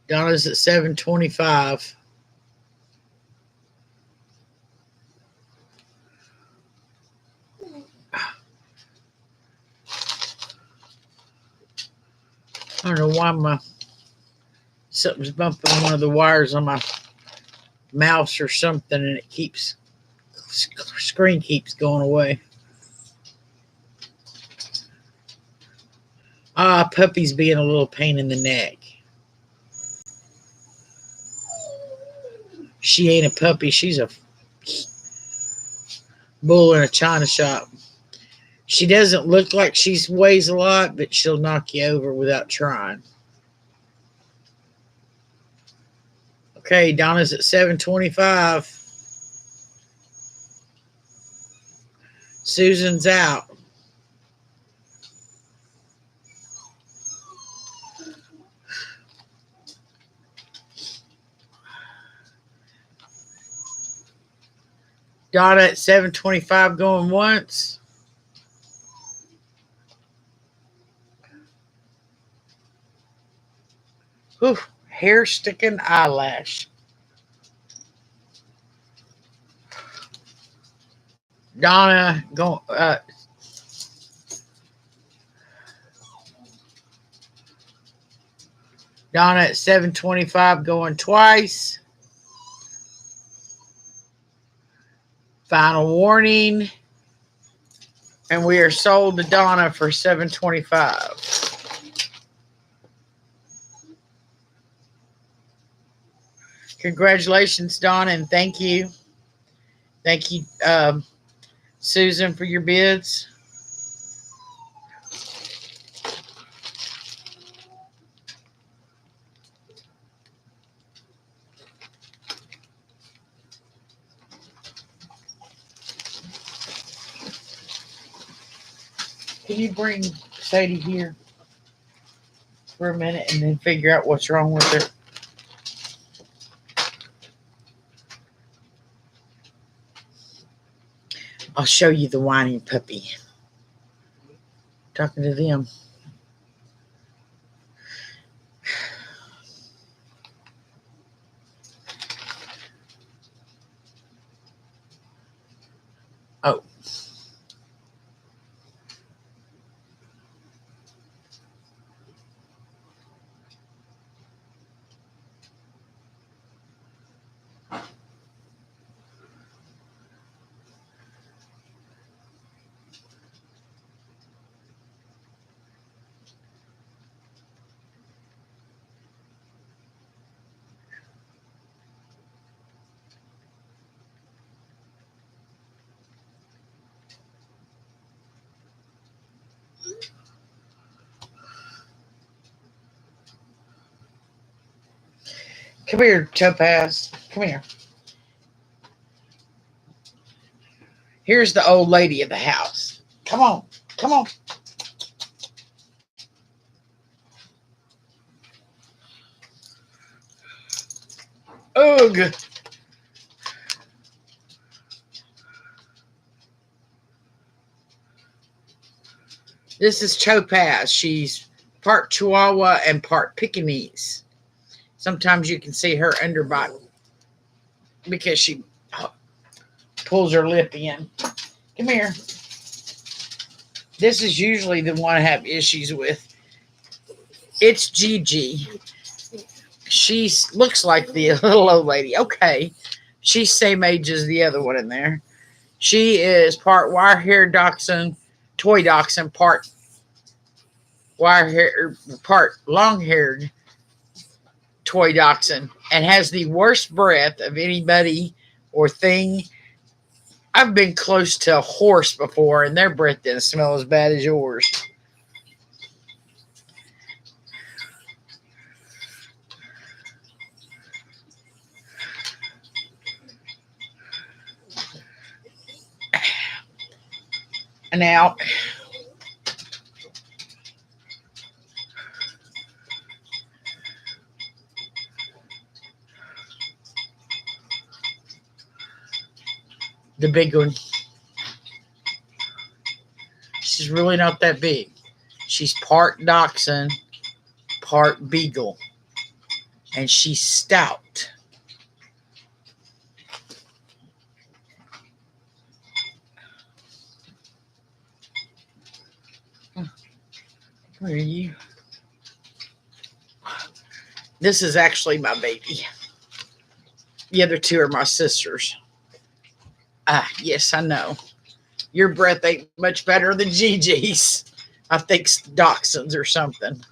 Donna's at 725. I don't know why something's bumping one of the wires on my mouse or something, and it keeps screen keeps going away. Puppy's being a little pain in the neck. She ain't a puppy. She's a bull in a china shop. She doesn't look like she weighs a lot, but she'll knock you over without trying. Okay, Donna's at 725. Susan's out. Donna at 725 going once. Whew, hair sticking eyelash. Donna going Donna at 725 going twice. Final warning. And we are sold to Donna for 725. Congratulations, Donna, and thank you. Thank you, Susan, for your bids. Can you bring Sadie here for a minute and then figure out what's wrong with her? I'll show you the whining puppy. Talking to them. Oh. Come here, Topaz. Come here. Here's the old lady of the house. Come on. Come on. Ugh. This is Topaz. She's part Chihuahua and part Pekingese. Sometimes you can see her underbite because she pulls her lip in. Come here. This is usually the one I have issues with. It's Gigi. She looks like the little old lady. Okay. She's same age as the other one in there. She is part wire hair dachshund, toy dachshund, part wire hair, part long haired toy dachshund, and has the worst breath of anybody or thing. I've been close to a horse before, and their breath didn't smell as bad as yours. Now, the big one. She's really not that big. She's part dachshund, part beagle, and she's stout. Where are you? This is actually my baby. The other two are my sisters. Yes, I know. Your breath ain't much better than Gigi's. I think dachshunds or something.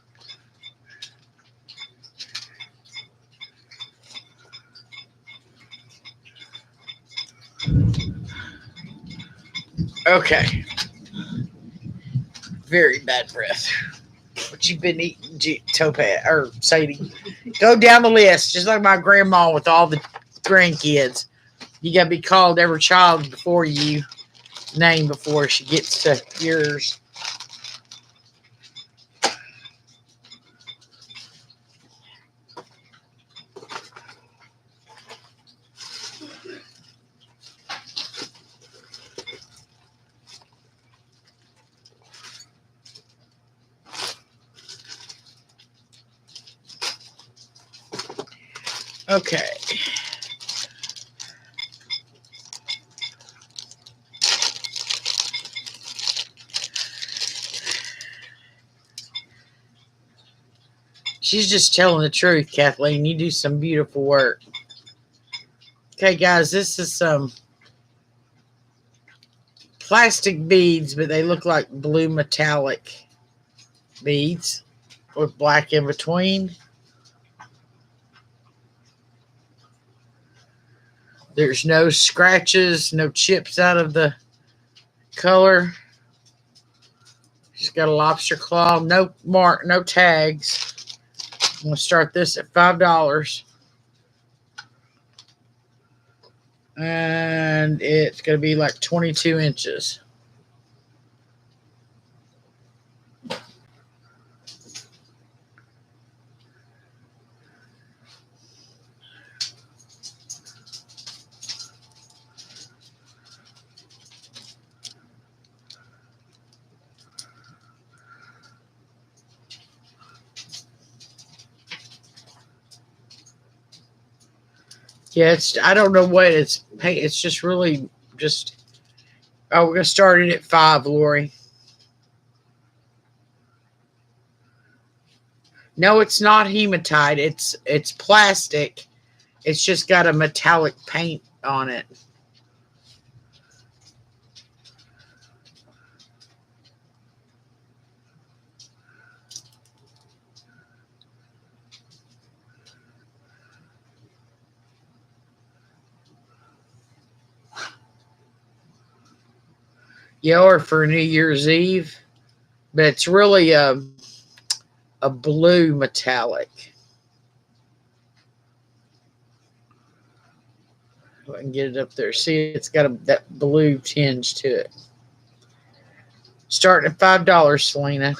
Okay. Very bad breath. What you been eating, Topaz or Sadie? Go down the list, just like my grandma with all the grandkids. You gotta be called every child before you name before she gets to yours. Okay. She's just telling the truth, Kathleen. You do some beautiful work. Okay, guys, this is some plastic beads, but they look like blue metallic beads with black in between. There's no scratches, no chips out of the color. She's got a lobster claw, no mark, no tags. I'm going to start this at $5. And it's going to be like 22 inches. Yeah, I don't know what it's it's just really just oh, we're gonna start it at 5, Lori. No, it's not hematite. It's plastic. It's just got a metallic paint on it. Yeah, or for New Year's Eve. But it's really a blue metallic. If I can get it up there. See, it's got that blue tinge to it. Starting at $5, Selena.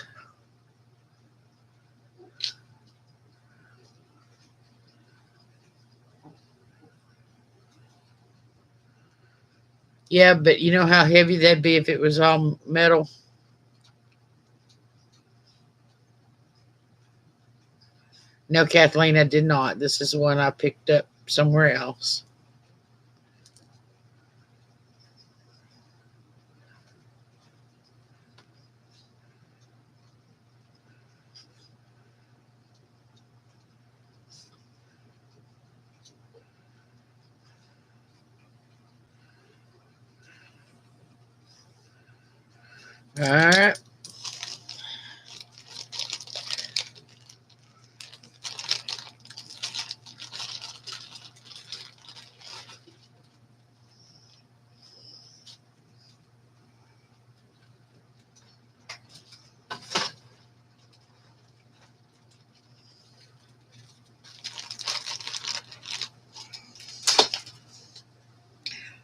Yeah, but you know how heavy that'd be if it was all metal? No, Kathleen, I did not. This is one I picked up somewhere else. All right.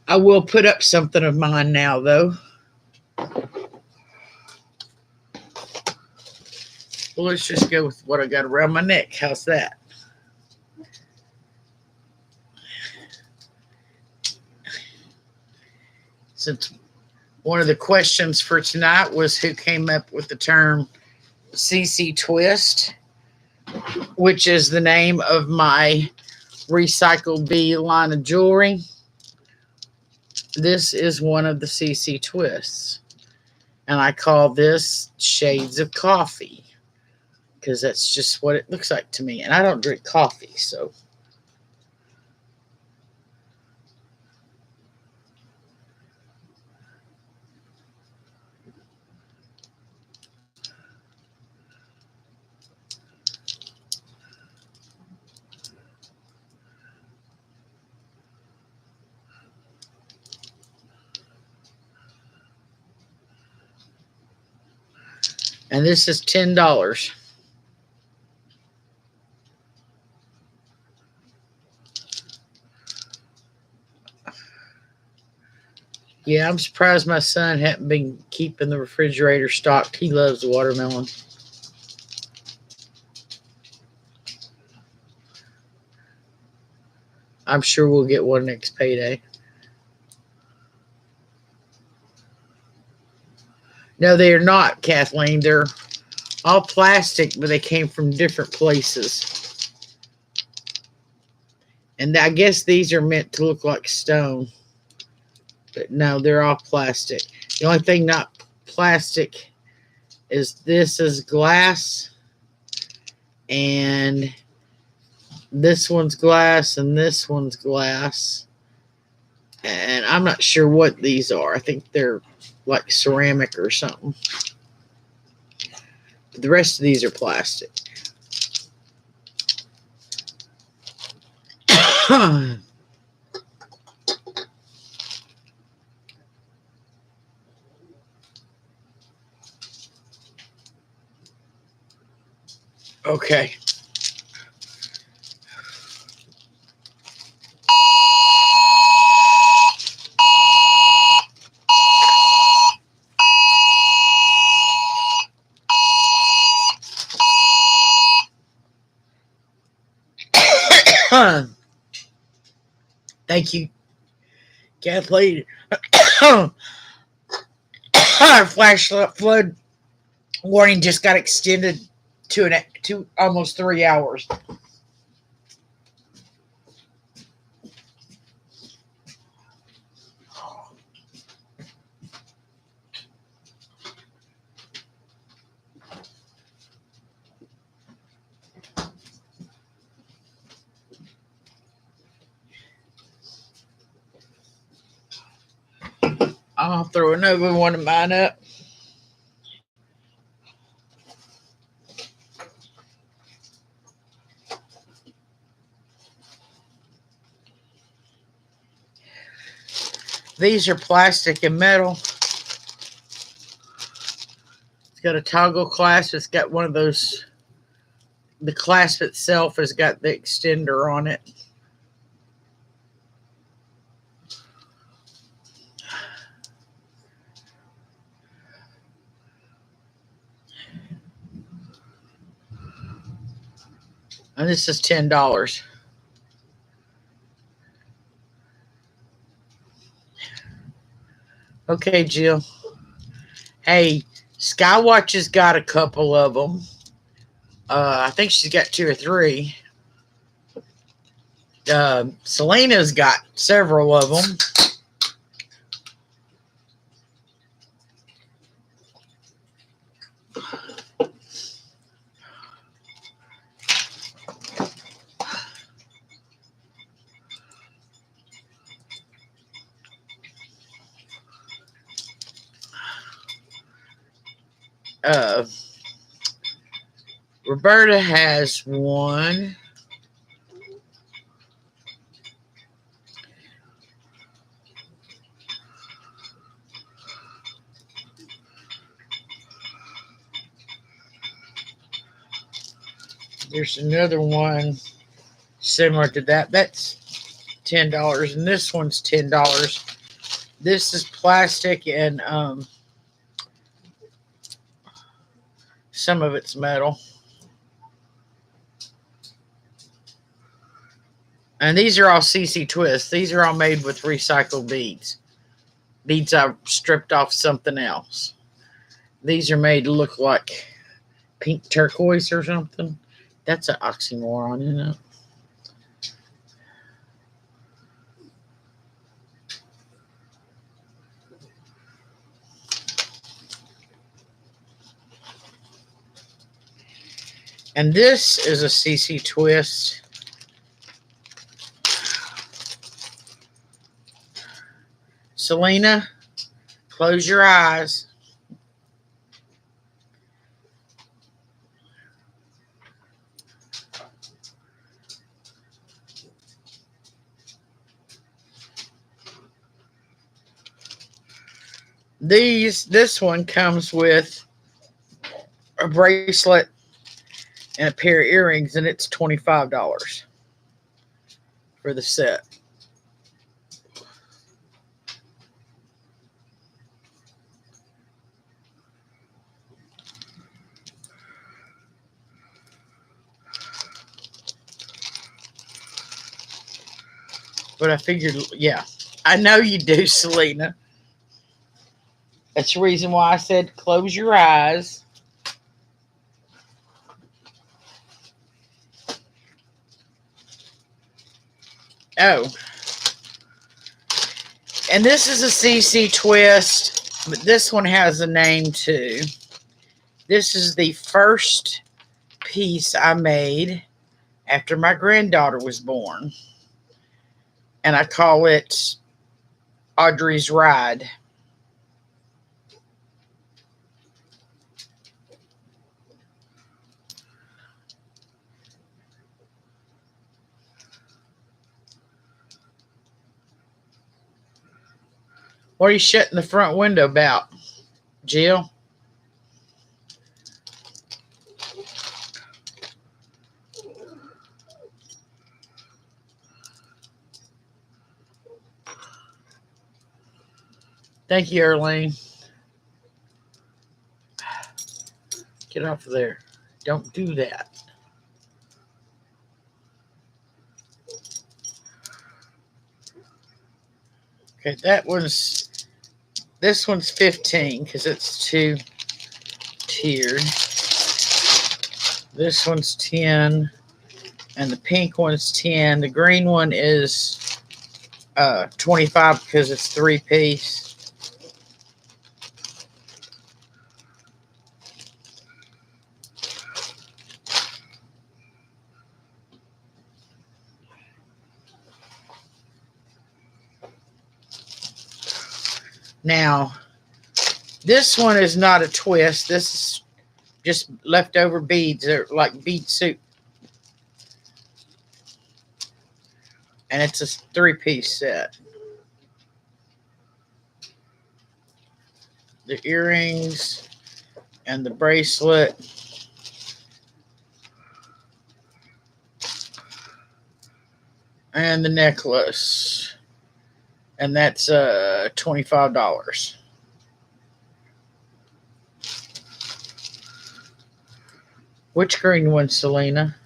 I will put up something of mine now, though. Well, let's just go with what I got around my neck. How's that? Since one of the questions for tonight was who came up with the term CC Twist, which is the name of my Recycle B line of jewelry. This is one of the CC Twists. And I call this Shades of Coffee because that's just what it looks like to me. And I don't drink coffee, so. And this is $10. Yeah, I'm surprised my son hadn't been keeping the refrigerator stocked. He loves watermelon. I'm sure we'll get one next payday. No, they are not, Kathleen. They're all plastic, but they came from different places. And I guess these are meant to look like stone. But no, they're all plastic. The only thing not plastic is this is glass. And this one's glass and this one's glass. And I'm not sure what these are. I think they're like ceramic or something. But the rest of these are plastic. Okay. Thank you, Kathleen. Our flash flood warning just got extended to almost 3 hours. I'll throw another one of mine up. These are plastic and metal. It's got a toggle clasp. It's got one of those. The clasp itself has got the extender on it. And this is $10. Okay, Jill. Hey, Skywatch has got a couple of them. I think she's got 2 or 3. Selena's got several of them. Roberta has one. There's another one similar to that. That's $10, and this one's $10. This is plastic, and some of it's metal. And these are all CC Twists. These are all made with recycled beads. Beads I've stripped off something else. These are made to look like pink turquoise or something. That's an oxymoron, isn't it? And this is a CC Twist. Selena, close your eyes. This one comes with a bracelet and a pair of earrings, and it's $25 for the set. But I figured, yeah, I know you do, Selena. That's the reason why I said close your eyes. Oh. And this is a CC Twist, but this one has a name too. This is the first piece I made after my granddaughter was born. And I call it Audrey's Ride. What are you shutting the front window about, Jill? Thank you, Erlene. Get off of there. Don't do that. Okay, this one's 15 because it's 2 tiered. This one's 10, and the pink one's 10. The green one is 25 because it's 3-piece. Now, this one is not a twist. This is just leftover beads. They're like bead soup. And it's a 3-piece set. The earrings and the bracelet. And the necklace. And that's $25. Which green one, Selena?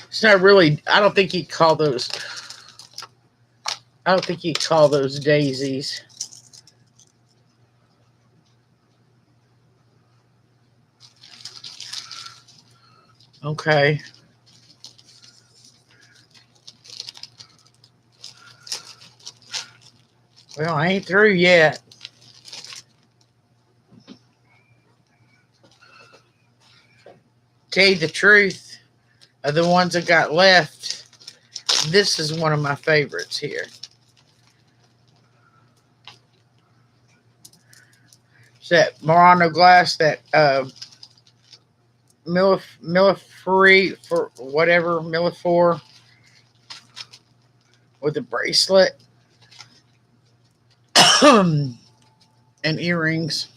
It's not really, I don't think you'd call those daisies. Okay. Well, I ain't through yet. Tell you the truth, of the ones I got left, this is one of my favorites here. It's that Murano glass, that Millifree for whatever, Millifor, with a bracelet and earrings.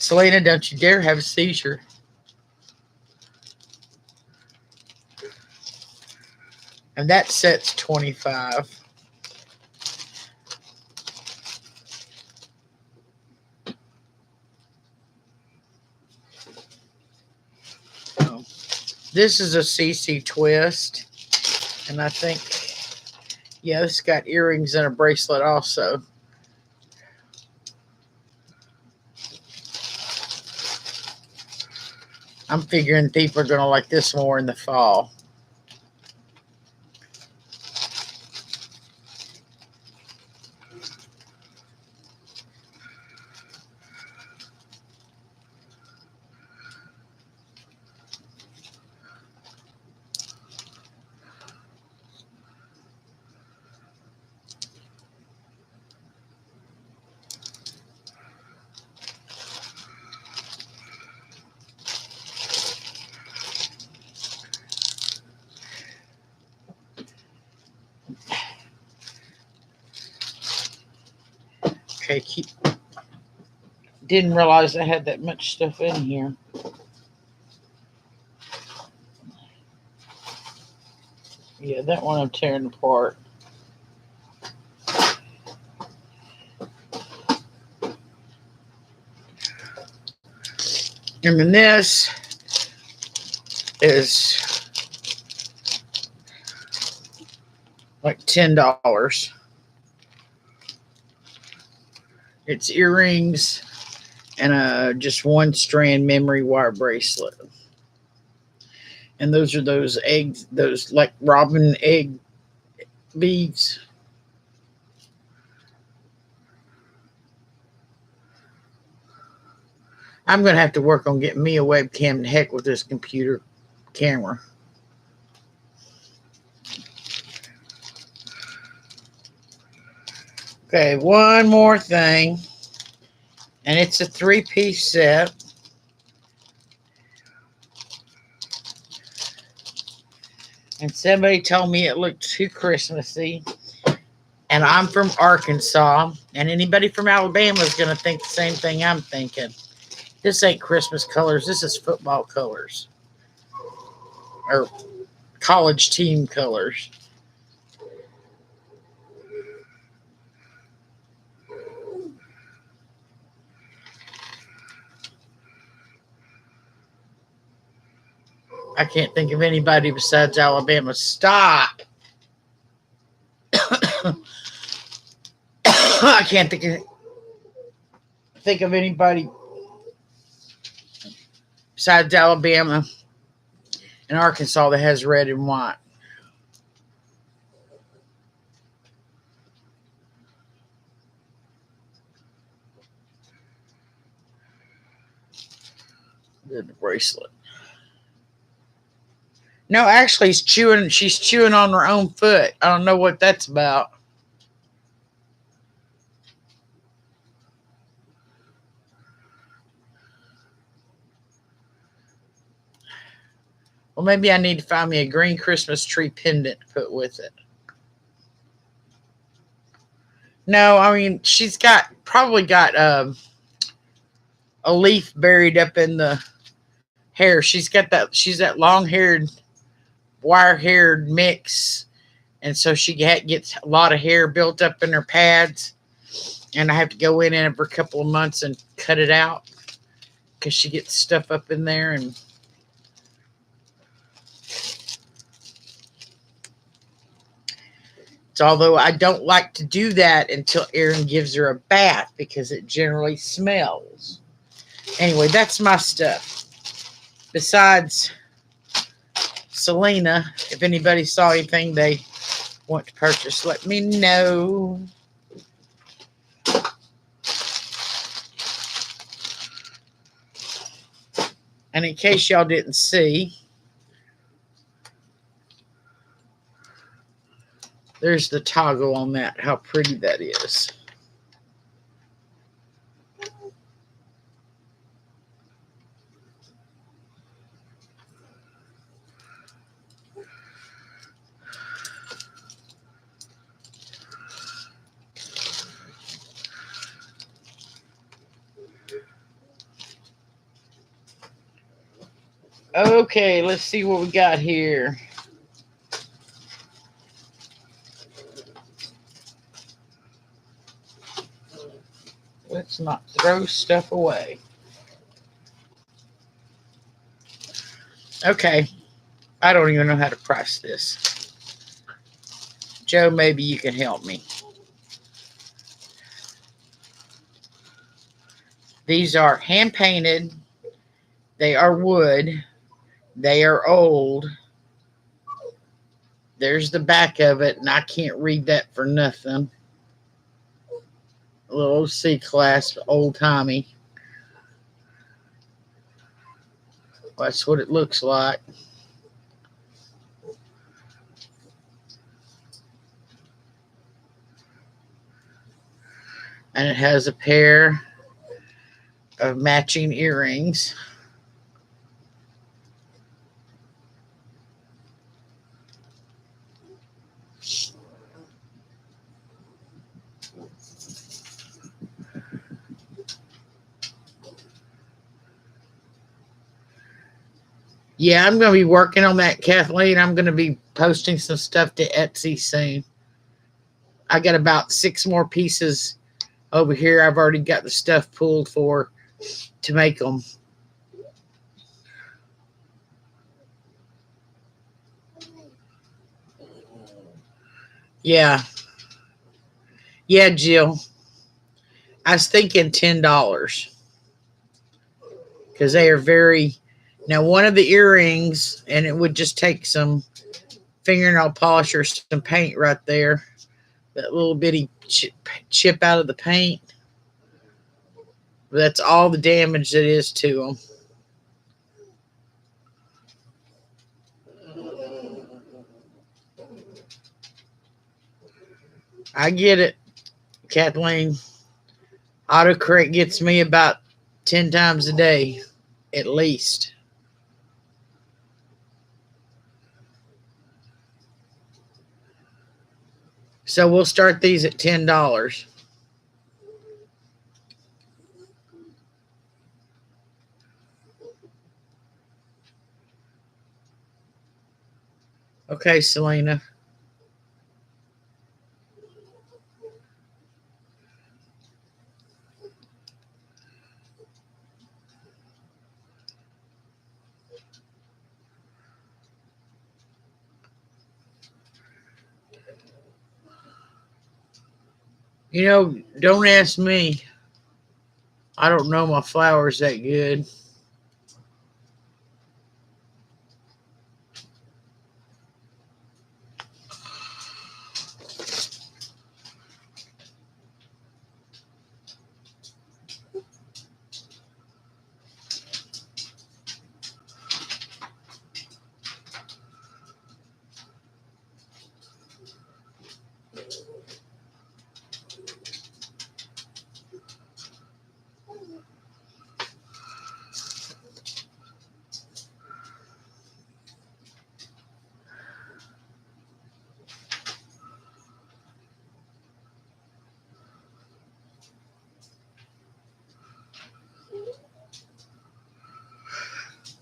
Selena, don't you dare have a seizure. And that set's $25. Oh. This is a CC twist. And I think, yeah, this got earrings and a bracelet also. I'm figuring people are going to like this more in the fall. Okay, didn't realize I had that much stuff in here. Yeah, that one I'm tearing apart. And then this is like $10. It's earrings and just one strand memory wire bracelet. And those are those eggs, those like robin egg beads. I'm going to have to work on getting me a webcam to heck with this computer camera. Okay, one more thing. And it's a 3-piece set. And somebody told me it looked too Christmassy. And I'm from Arkansas. And anybody from Alabama is going to think the same thing I'm thinking. This ain't Christmas colors. This is football colors. Or college team colors. I can't think of anybody besides Alabama. Stop! I can't think of anybody besides Alabama and Arkansas that has red and white. The bracelet. No, actually, he's chewing. She's chewing on her own foot. I don't know what that's about. Well, maybe I need to find me a green Christmas tree pendant to put with it. No, I mean she's probably got a leaf buried up in the hair. She's that long haired, wire haired mix, and so she gets a lot of hair built up in her pads, and I have to go in every couple of months and cut it out because she gets stuff up in there. And so, although I don't like to do that until Erin gives her a bath because it generally smells. Anyway, that's my stuff. Besides Selena, if anybody saw anything they want to purchase, let me know. And in case y'all didn't see, there's the toggle on that. How pretty that is. Okay, let's see what we got here. Let's not throw stuff away. Okay, I don't even know how to price this. Joe, maybe you can help me. These are hand painted. They are wood. They are old. There's the back of it, and I can't read that for nothing. A little C class, old timey. That's what it looks like. And it has a pair of matching earrings. Yeah, I'm going to be working on that, Kathleen. I'm going to be posting some stuff to Etsy soon. I got about 6 more pieces over here. I've already got the stuff pulled for to make them. Yeah. Yeah, Jill. I was thinking $10 because they are very. Now, one of the earrings, and it would just take some fingernail polish or some paint right there. That little bitty chip out of the paint. That's all the damage that is to them. I get it, Kathleen. Autocorrect gets me about 10 times a day, at least. So we'll start these at $10. Okay, Selena. Don't ask me. I don't know my flowers that good.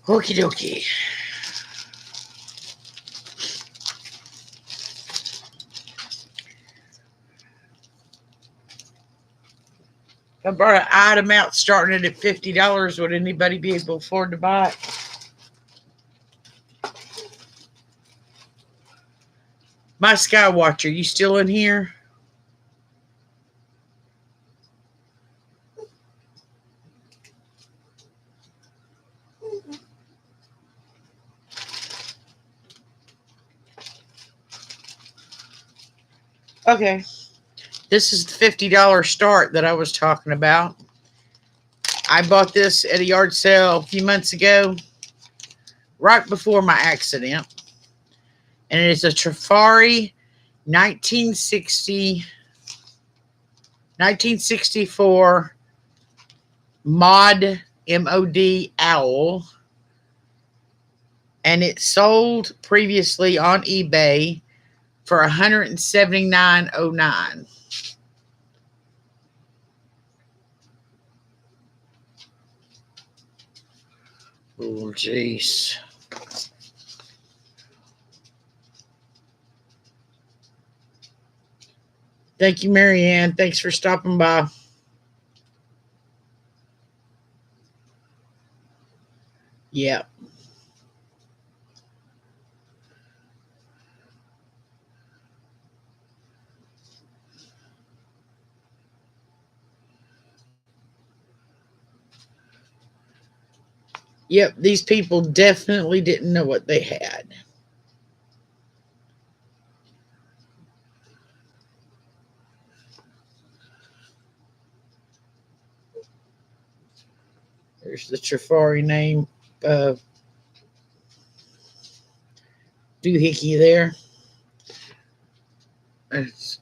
Okie dokie. If I brought an item out starting at $50, would anybody be able to afford to buy it? My Skywatcher, you still in here? Okay. This is the $50 start that I was talking about. I bought this at a yard sale a few months ago, right before my accident. And it is a Trifari 1964 mod MOD owl. And it sold previously on eBay for $179.09. Oh, jeez. Thank you, Marianne. Thanks for stopping by. Yeah. Yep, these people definitely didn't know what they had. There's the Trifari name doohickey there. It's,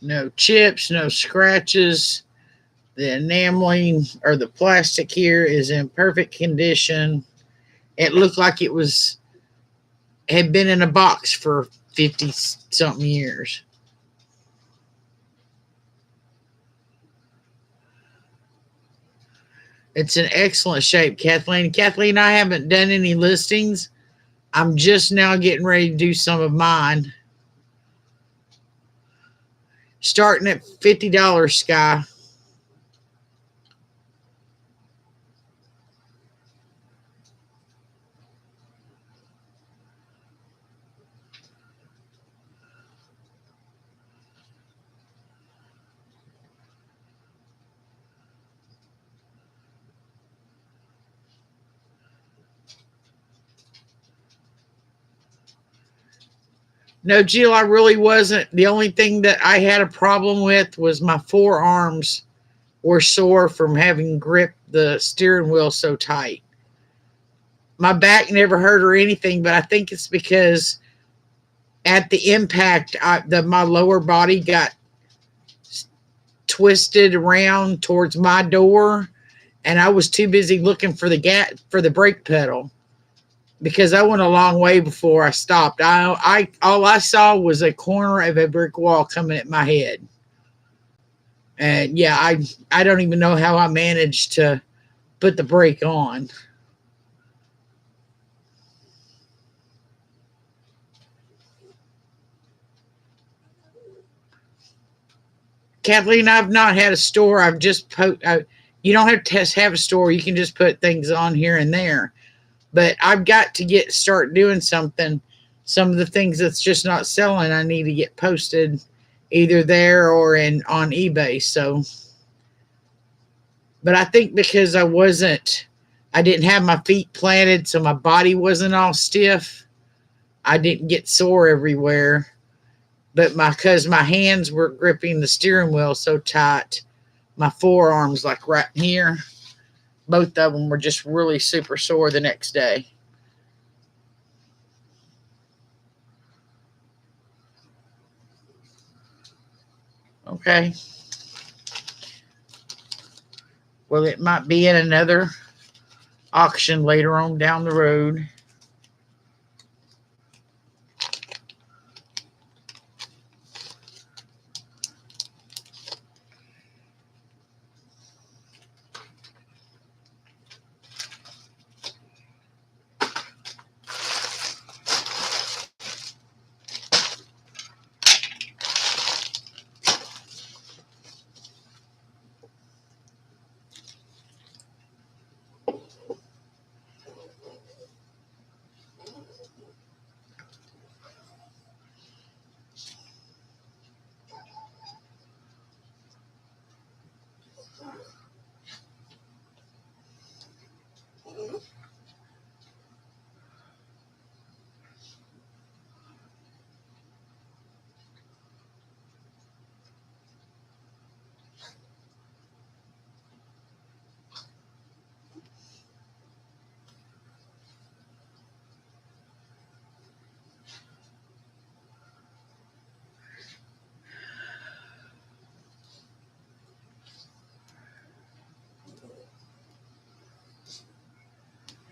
no chips, no scratches. The enameling or the plastic here is in perfect condition. It looked like it had been in a box for 50 something years. It's in excellent shape, Kathleen. Kathleen, I haven't done any listings. I'm just now getting ready to do some of mine. Starting at $50, Sky. No, Jill, I really wasn't. The only thing that I had a problem with was my forearms were sore from having gripped the steering wheel so tight. My back never hurt or anything, but I think it's because at the impact, my lower body got twisted around towards my door, and I was too busy looking for the brake pedal because I went a long way before I stopped. I all I saw was a corner of a brick wall coming at my head, and yeah, I don't even know how I managed to put the brake on. Kathleen, I've not had a store. I've just You don't have to have a store. You can just put things on here and there. But I've got to start doing something. Some of the things that's just not selling, I need to get posted either there or in on eBay. So, but I think because I didn't have my feet planted, so my body wasn't all stiff. I didn't get sore everywhere. But because my hands were gripping the steering wheel so tight, my forearms, like right here, both of them were just really super sore the next day. Okay. Well, it might be in another auction later on down the road.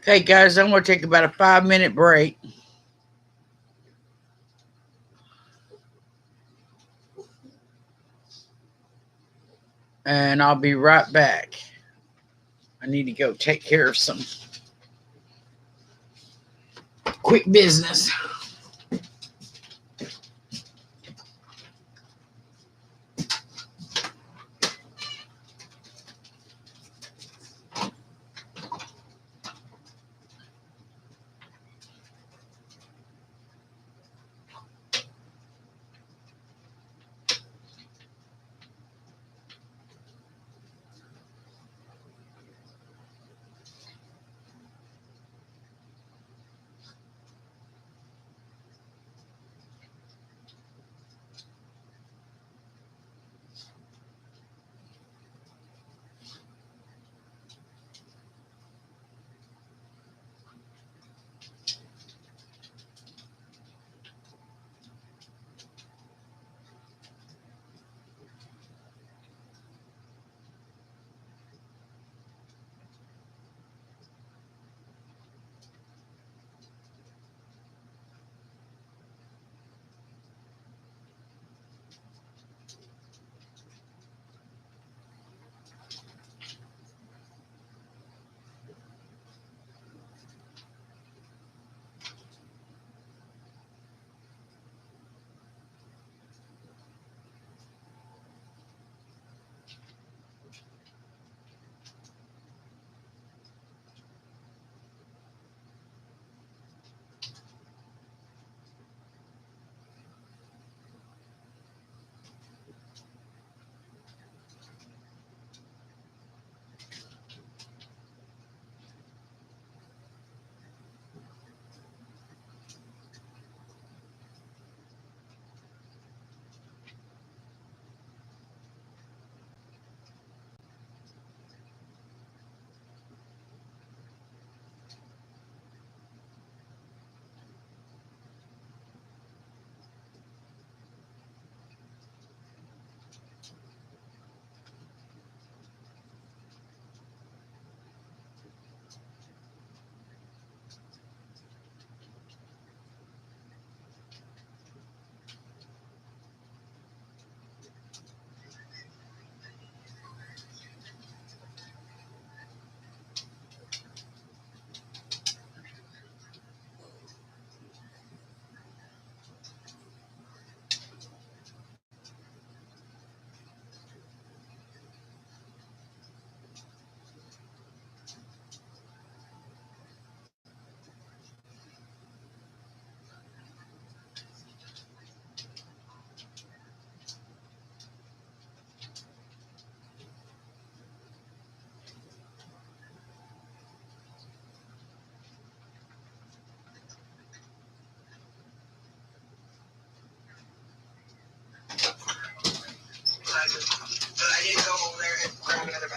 Okay, guys, I'm going to take about a 5 minute break. And I'll be right back. I need to go take care of some quick business.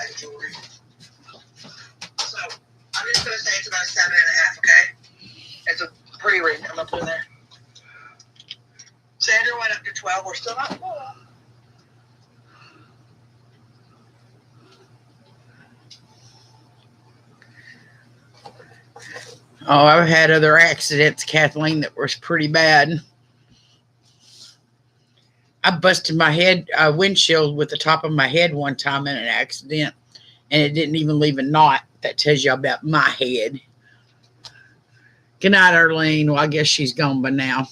that jewelry. So I'm just gonna say it's about 7.5. Okay. It's a pretty ring. I'm up in there. Sandra went up to 12. We're still not full. Oh, I've had other accidents, Kathleen, that was pretty bad. I busted my head windshield with the top of my head one time in an accident, and it didn't even leave a knot. That tells you about my head. Good night, Arlene. Well, I guess she's gone by now.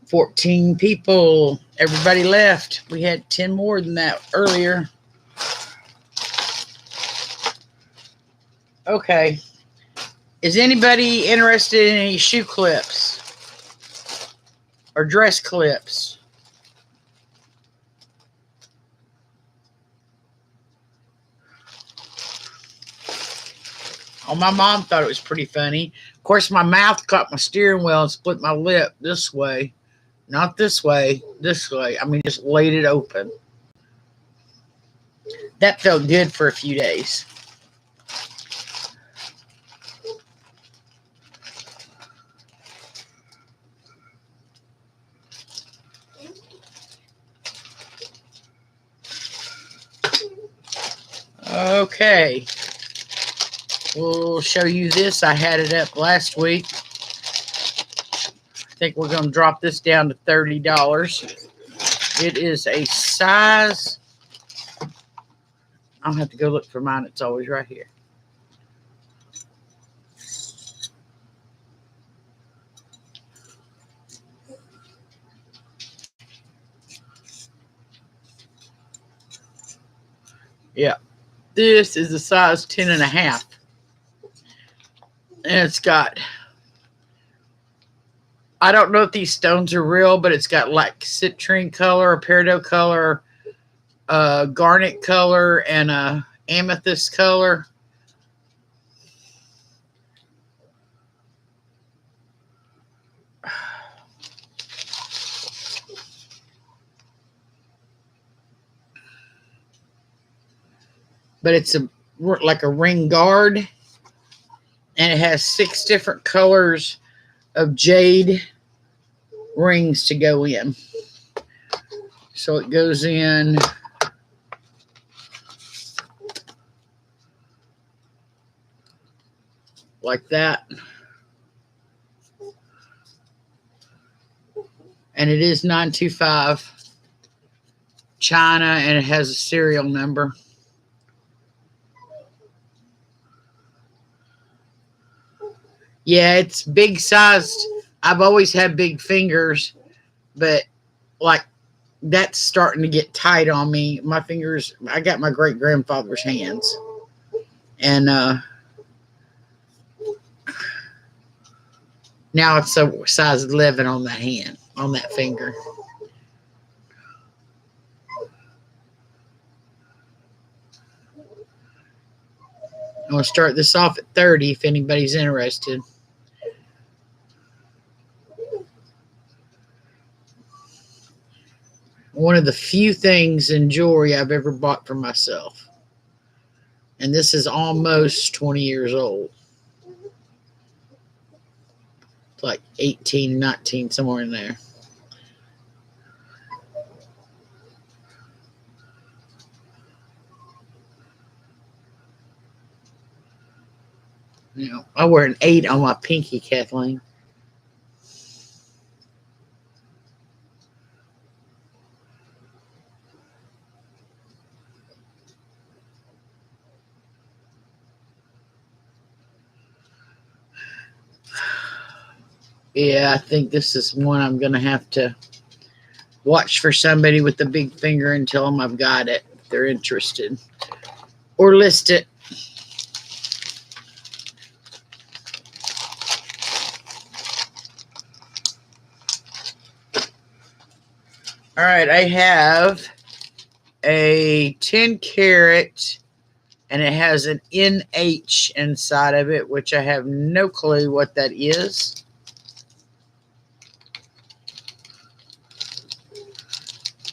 $14 people. Everybody left. We had 10 more than that earlier. Okay. Is anybody interested in any shoe clips or dress clips? Oh, my mom thought it was pretty funny. Of course, my mouth caught my steering wheel and split my lip this way. Not this way, this way. I mean, just laid it open. That felt good for a few days. Okay. We'll show you this. I had it up last week. I think we're going to drop this down to $30. It is a size. I'll have to go look for mine. It's always right here. Yeah. This is a size 10.5. And it's got, I don't know if these stones are real, but it's got like citrine color, a peridot color, a garnet color, and a amethyst color. But it's like a ring guard, and it has 6 different colors of jade rings to go in. So it goes in like that. And it is 925 China, and it has a serial number. Yeah, it's big sized. I've always had big fingers, but like that's starting to get tight on me. My fingers, I got my great grandfather's hands. And now it's a size 11 on the hand, on that finger. I'm going to start this off at 30 if anybody's interested. One of the few things in jewelry I've ever bought for myself. And this is almost 20 years old. It's like 18, 19, somewhere in there. You know, I wear an 8 on my pinky, Kathleen. Yeah, I think this is one I'm going to have to watch for somebody with the big finger and tell them I've got it if they're interested. Or list it. All right, I have a 10 carat, and it has an NH inside of it, which I have no clue what that is.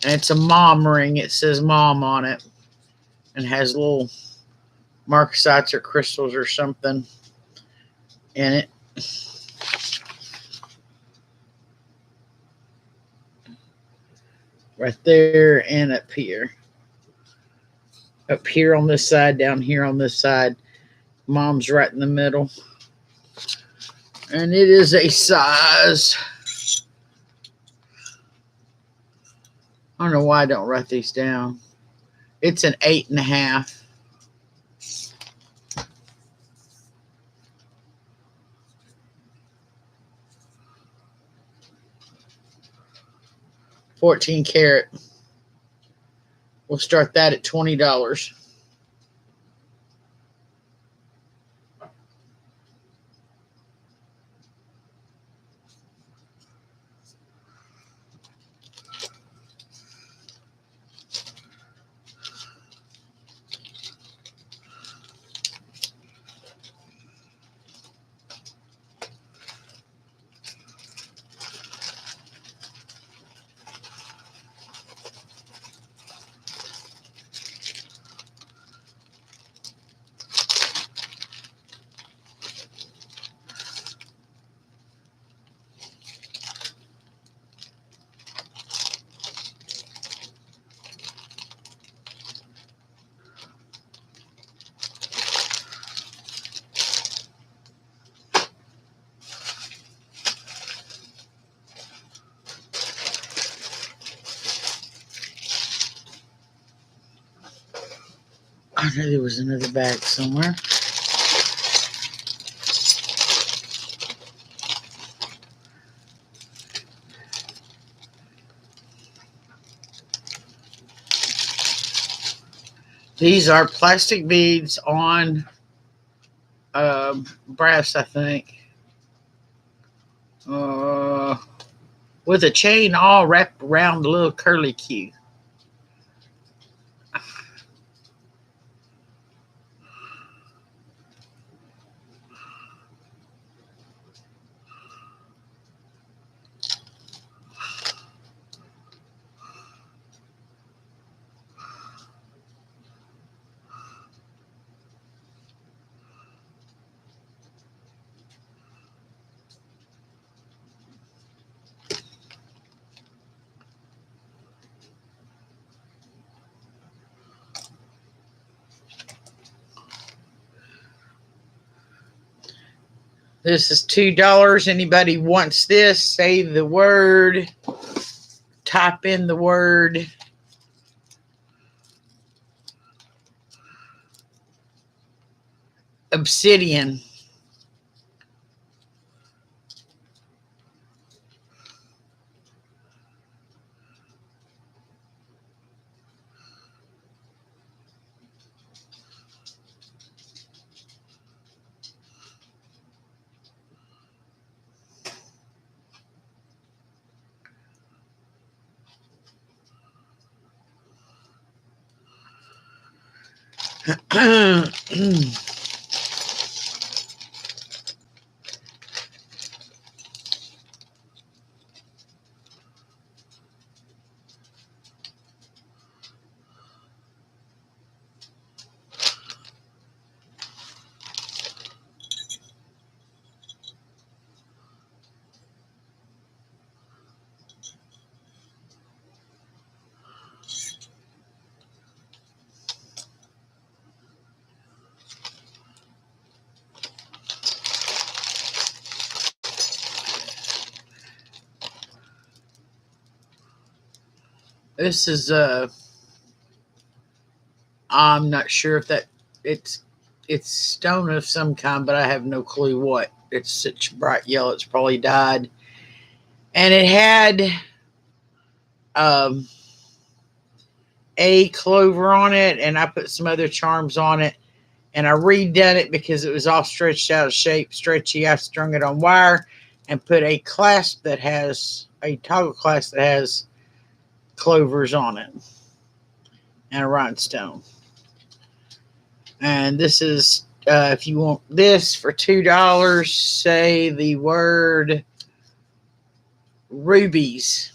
And it's a mom ring. It says mom on it and has little marcasites or crystals or something in it. Right there and up here. Up here on this side, down here on this side. Mom's right in the middle. And it is a size. I don't know why I don't write these down. It's an 8.5. $14 karat. We'll start that at $20. I know there was another bag somewhere. These are plastic beads on brass, I think. With a chain all wrapped around the little curly Q. This is $2. Anybody wants this, say the word, type in the word obsidian. This is I'm not sure if that it's stone of some kind, but I have no clue what. It's such bright yellow, it's probably dyed. And it had a clover on it, and I put some other charms on it, and I redone it because it was all stretched out of shape, stretchy. I strung it on wire and put a clasp that has a toggle clasp that has clovers on it and a rhinestone. And this is if you want this for $2, say the word rubies.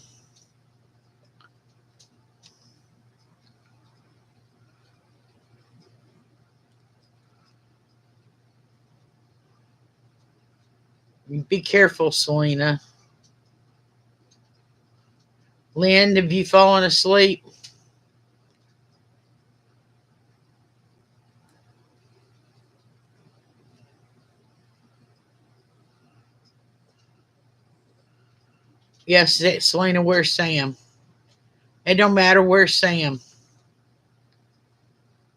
Be careful, Selena. Lynn, have you fallen asleep? Yes, Selena, where's Sam? It don't matter, where's Sam?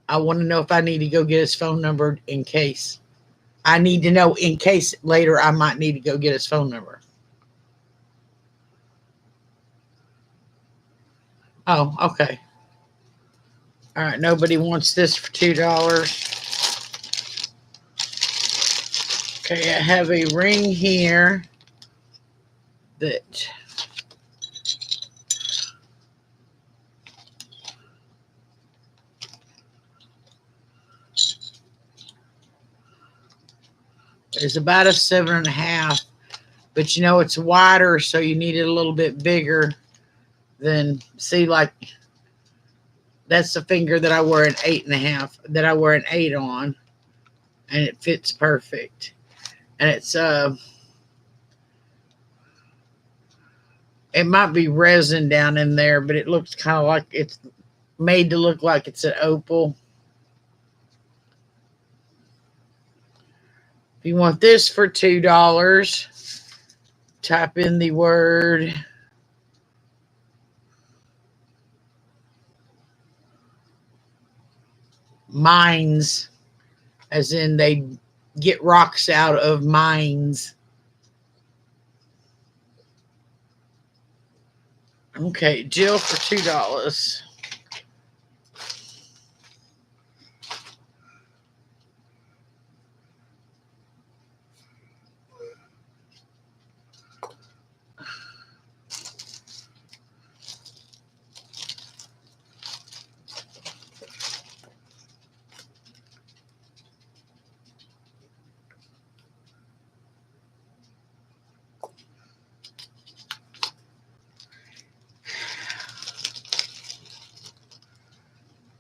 I want to know if I need to go get his phone number in case. I need to know in case later I might need to go get his phone number. Oh, okay. All right, nobody wants this for $2. Okay, I have a ring here that is about a 7.5, but you know it's wider, so you need it a little bit bigger than, see, like that's the finger that I wear an 8.5, that I wear an 8 on, and it fits perfect. And it's it might be resin down in there, but it looks kind of like it's made to look like it's an opal. If you want this for $2, type in the word mines, as in they get rocks out of mines. Okay, Jill for $2.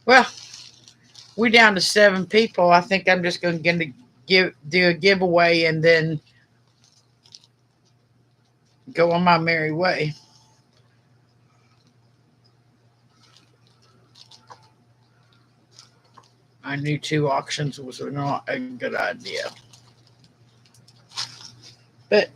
Well, we're down to 7 people. I think I'm just going to do a giveaway and then go on my merry way. I knew 2 auctions was not a good idea. But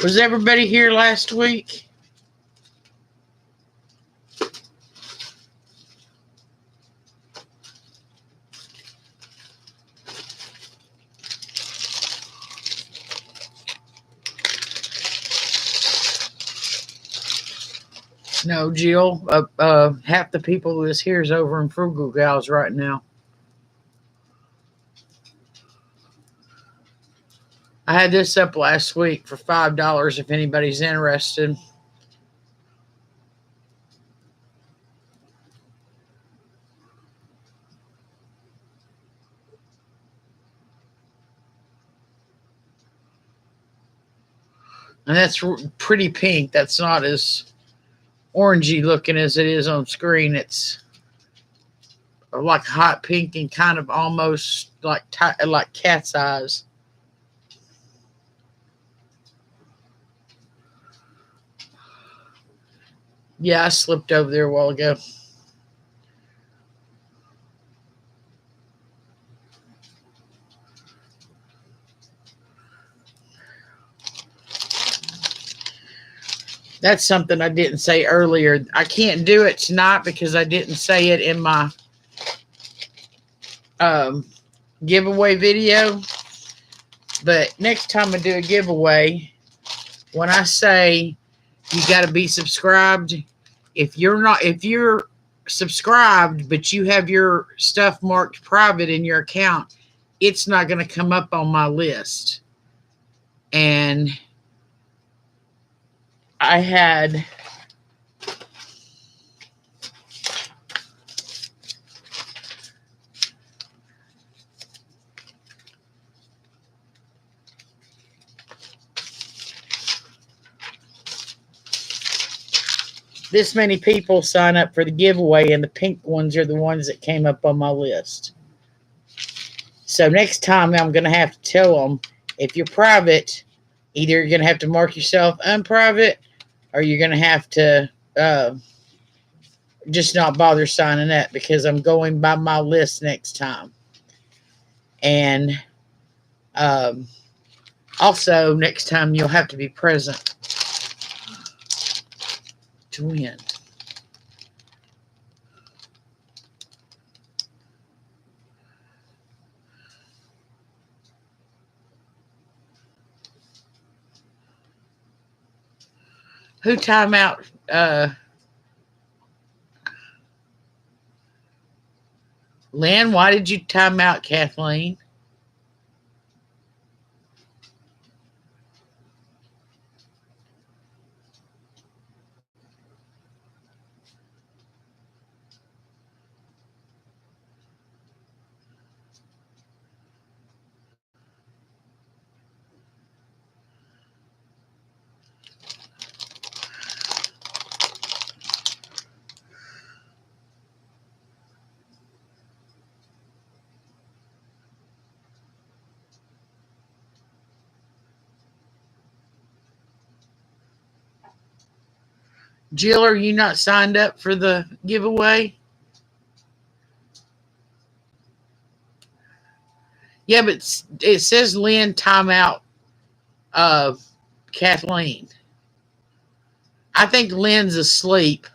was everybody here last week? No, Jill. Half the people that's here is over in Frugal Gals right now. I had this up last week for $5 if anybody's interested. And that's pretty pink. That's not as orangey looking as it is on screen. It's like hot pink and kind of almost like cat's eyes. Yeah, I slipped over there a while ago. That's something I didn't say earlier. I can't do it tonight because I didn't say it in my giveaway video. But next time I do a giveaway, when I say you got to be subscribed, if you're subscribed but you have your stuff marked private in your account, it's not going to come up on my list. I had this many people sign up for the giveaway, and the pink ones are the ones that came up on my list. So next time I'm going to have to tell them, if you're private, either you're going to have to mark yourself unprivate, or you're going to have to just not bother signing up, because I'm going by my list next time. And also, next time you'll have to be present to win. Who time out? Lynn, why did you time out Kathleen? Jill, are you not signed up for the giveaway? Yeah, but it says Lynn timeout Kathleen. I think Lynn's asleep.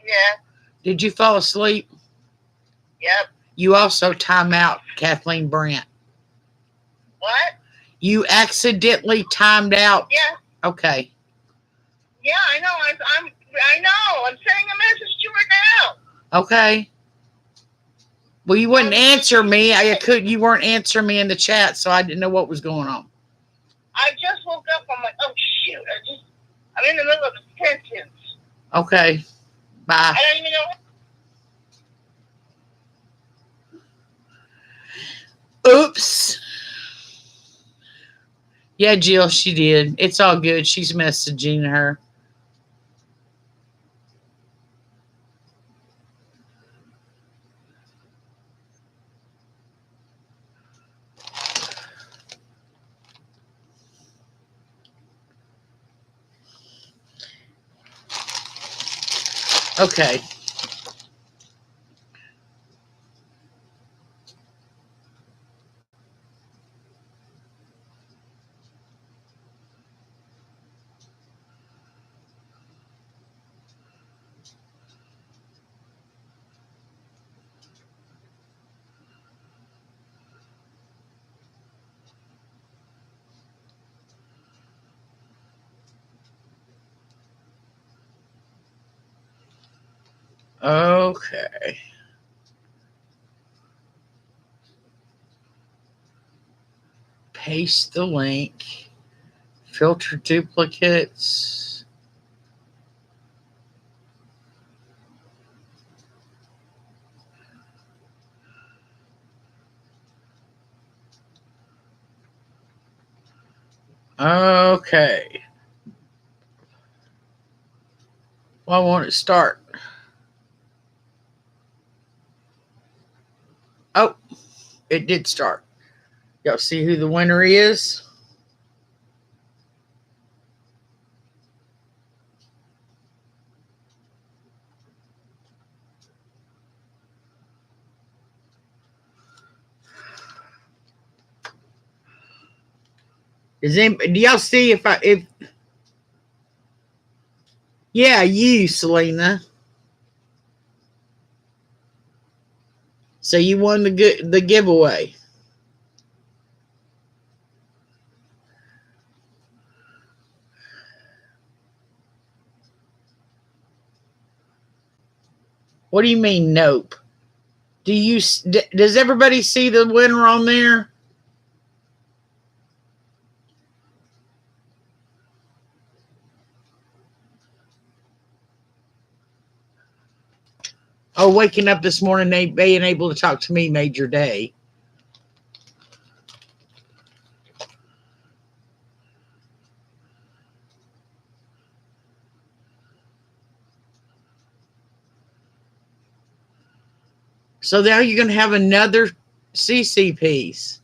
Yeah. Did you fall asleep? Yep. You also time out Kathleen Brandt. What? You accidentally timed out. Yeah. Okay. Yeah, I know. I know. I'm sending a message to her now. Okay. Well, you wouldn't answer me. You weren't answering me in the chat, so I didn't know what was going on. I just woke up. I'm like, oh shoot! I'm in the middle of a sentence. Okay. Bye. I don't even know. Oops. Yeah, Jill, she did. It's all good. She's messaging her. Okay. Okay. Paste the link. Filter duplicates. Okay. Why won't it start? Oh, it did start. Y'all see who the winner is? Do y'all see if yeah, you, Selena. So you won the giveaway. What do you mean, nope? Does everybody see the winner on there? Oh, waking up this morning, they being able to talk to me made your day. So now you're going to have another CC piece.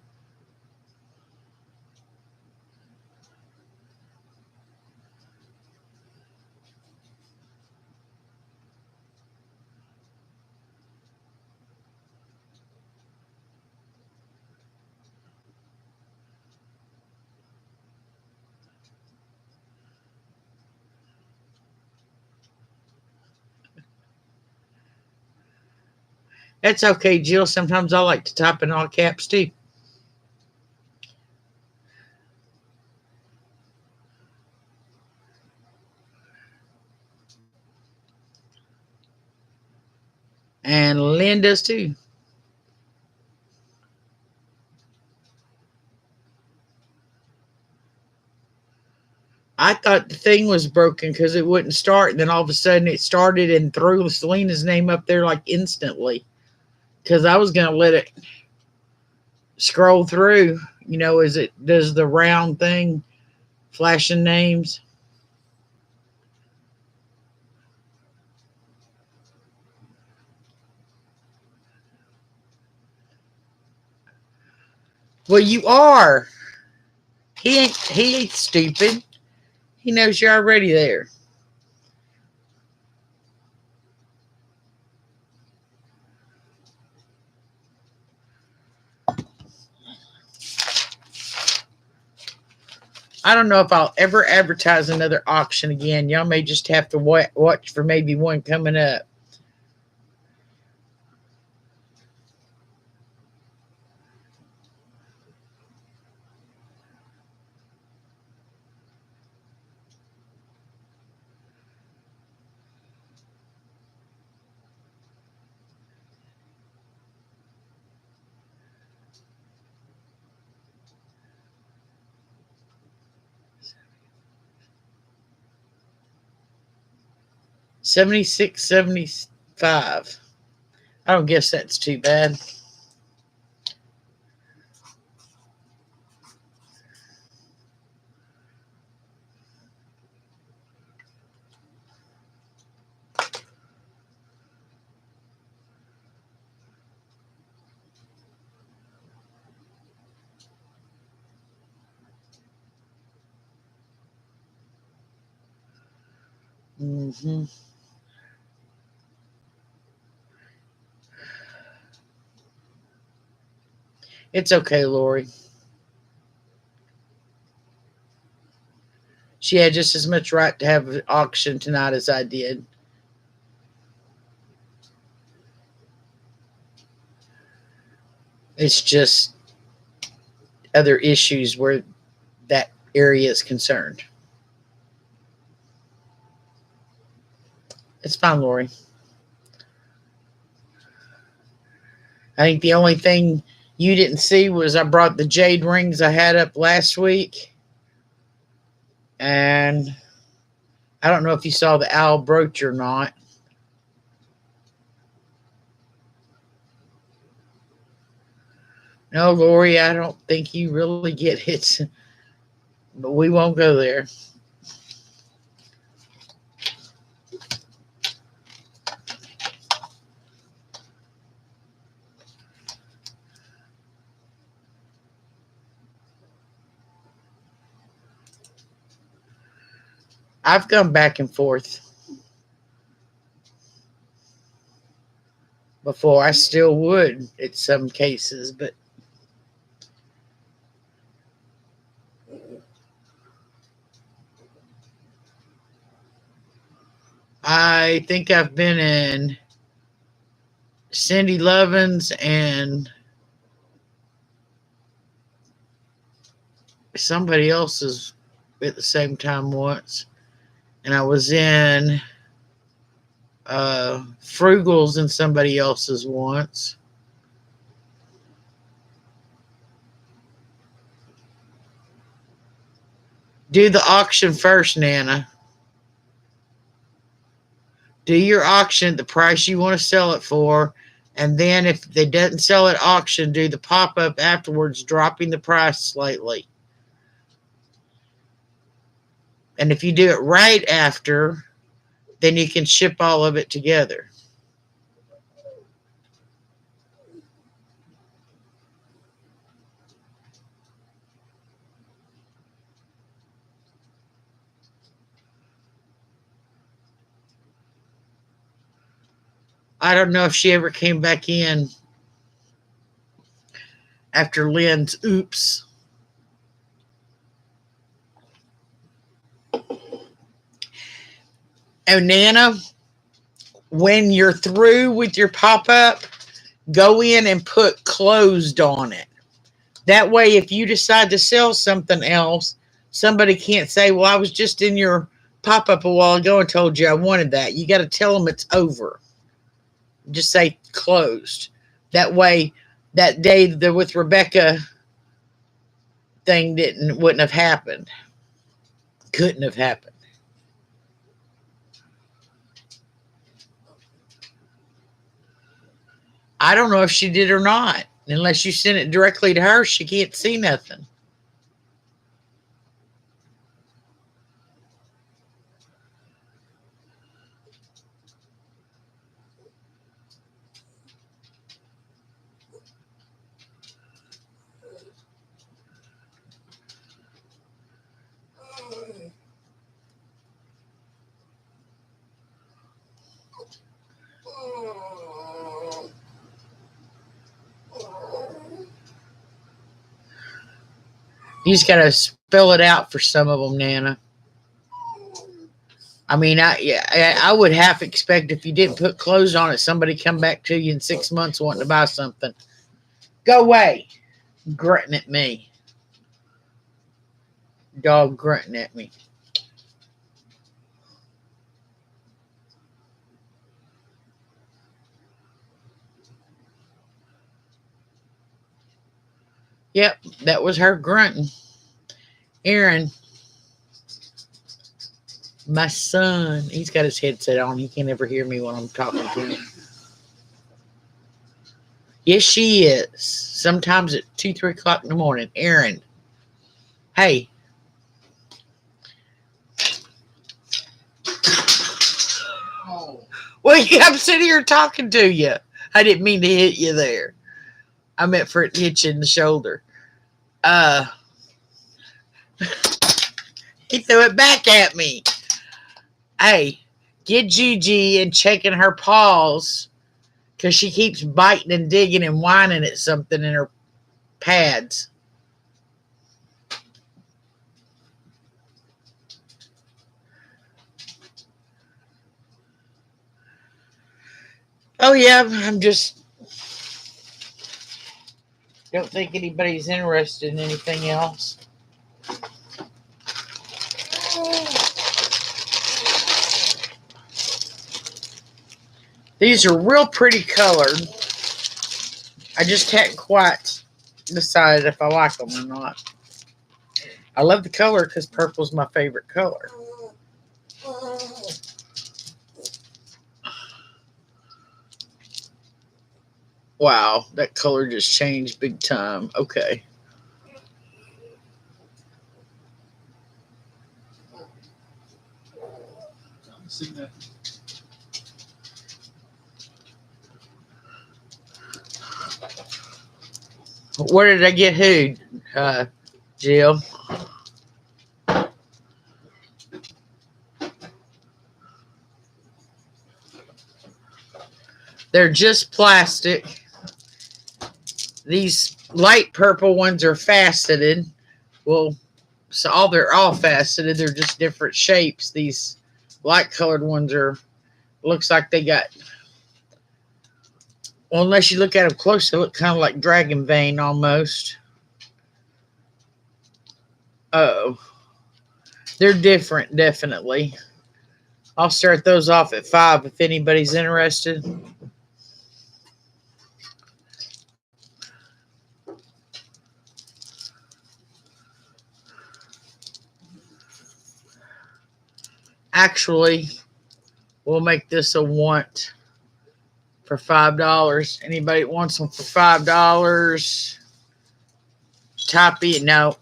That's okay, Jill. Sometimes I like to type in all caps too. And Lynn does too. I thought the thing was broken because it wouldn't start. And then all of a sudden it started and threw Selena's name up there like instantly. Because I was going to let it scroll through. You know, as it does the round thing, flashing names. Well, you are. He ain't stupid. He knows you're already there. I don't know if I'll ever advertise another auction again. Y'all may just have to watch for maybe one coming up. $76, $75. I don't guess that's too bad. Mm-hmm. It's okay, Lori. She had just as much right to have an auction tonight as I did. It's just other issues where that area is concerned. It's fine, Lori. I think the only thing you didn't see was I brought the jade rings I had up last week. And I don't know if you saw the owl brooch or not. No, Lori, I don't think you really get it. But we won't go there. I've gone back and forth before. I still would in some cases, but I think I've been in Cindy Lovin's and somebody else's at the same time once. And I was in Frugal's and somebody else's once. Do the auction first, Nana. Do your auction at the price you want to sell it for. And then if they doesn't sell at auction, do the pop-up afterwards, dropping the price slightly. And if you do it right after, then you can ship all of it together. I don't know if she ever came back in after Lynn's oops. Oh, Nana, when you're through with your pop-up, go in and put closed on it. That way, if you decide to sell something else, somebody can't say, well, I was just in your pop-up a while ago and told you I wanted that. You got to tell them it's over. Just say closed. That way, that day the with Rebecca thing wouldn't have happened. Couldn't have happened. I don't know if she did or not. Unless you sent it directly to her, she can't see nothing. You just got to spell it out for some of them, Nana. I mean, I would half expect if you didn't put clothes on it, somebody come back to you in 6 months wanting to buy something. Go away. Grunting at me. Dog grunting at me. Yep, that was her grunting. Aaron, my son, he's got his headset on. He can't ever hear me when I'm talking to him. Yes, she is. Sometimes at 2, 3 o'clock in the morning. Aaron, hey. Well, I'm sitting here talking to you. I didn't mean to hit you there. I meant for it to hit you in the shoulder. He threw it back at me. Hey, get Gigi and checking her paws because she keeps biting and digging and whining at something in her pads. Oh, yeah, I'm just... Don't think anybody's interested in anything else. These are real pretty colored. I just hadn't quite decided if I like them or not. I love the color because purple's my favorite color. Wow, that color just changed big time. Okay. Where did I get who, Jill? They're just plastic. These light purple ones are faceted. Well, so they're all faceted. They're just different shapes. These light colored ones are, looks like they got, well, unless you look at them close, they look kind of like dragon vein almost. Oh, they're different, definitely. I'll start those off at 5 if anybody's interested. Actually, We'll make this a want for $5. Anybody wants them for $5? Type it. No,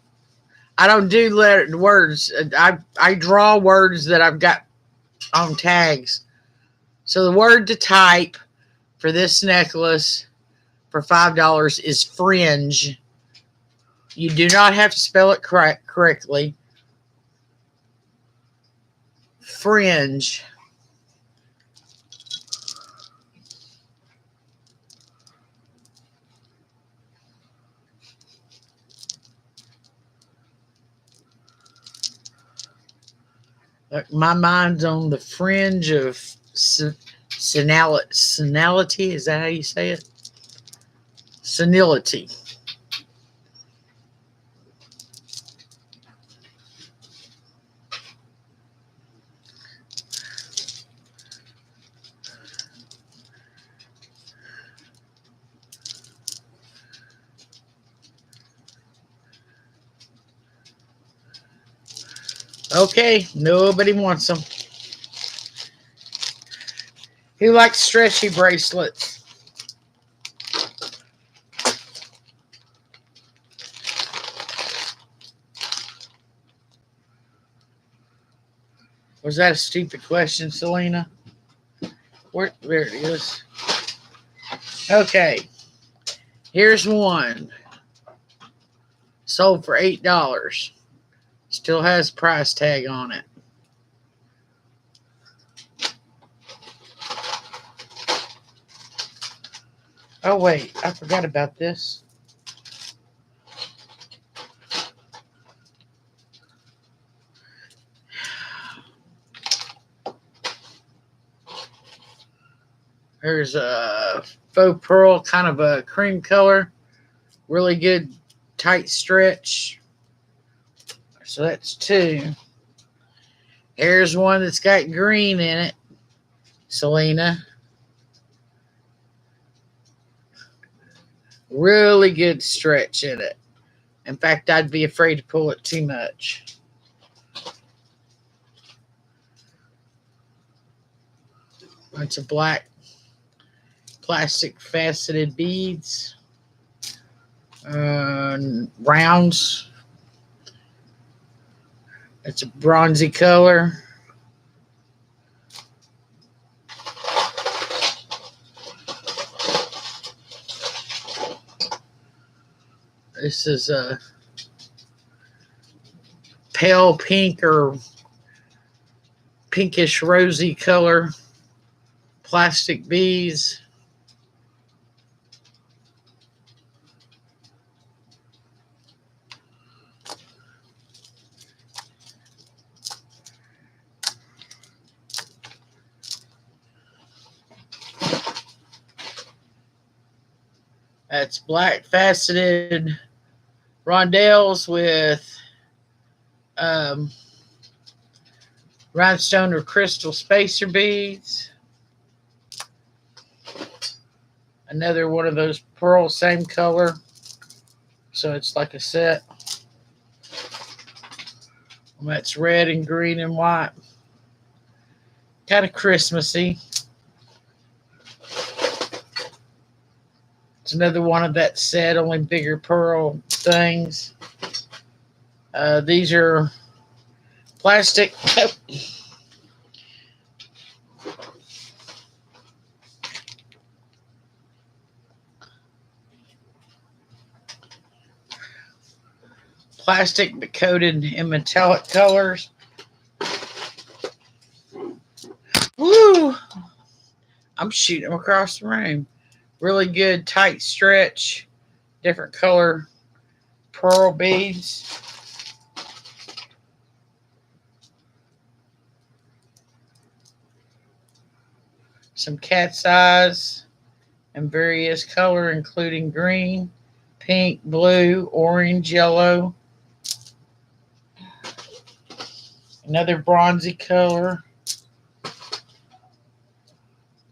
I don't do words. I draw words that I've got on tags. So the word to type for this necklace for $5 is fringe. You do not have to spell it correctly. Fringe. My mind's on the fringe of senility. Is that how you say it? Senility. Okay, nobody wants them. Who likes stretchy bracelets? Was that a stupid question, Selena? There it is. Okay, here's one. Sold for $8. Still has a price tag on it. Oh, wait, I forgot about this. There's a faux pearl, kind of a cream color. Really good tight stretch. So that's 2. Here's one that's got green in it, Selena. Really good stretch in it. In fact, I'd be afraid to pull it too much. Bunch of black plastic faceted beads. Rounds. It's a bronzy color. This is a pale pink or pinkish rosy color. Plastic beads. That's black faceted rondelles with rhinestone or crystal spacer beads. Another one of those pearl, same color. So it's like a set. And that's red and green and white. Kind of Christmassy. It's another one of that set, only bigger pearl things. These are plastic. Plastic but coated in metallic colors. Woo! I'm shooting them across the room. Really good tight stretch. Different color pearl beads. Some cat's eyes in various color, including green, pink, blue, orange, yellow. Another bronzy color.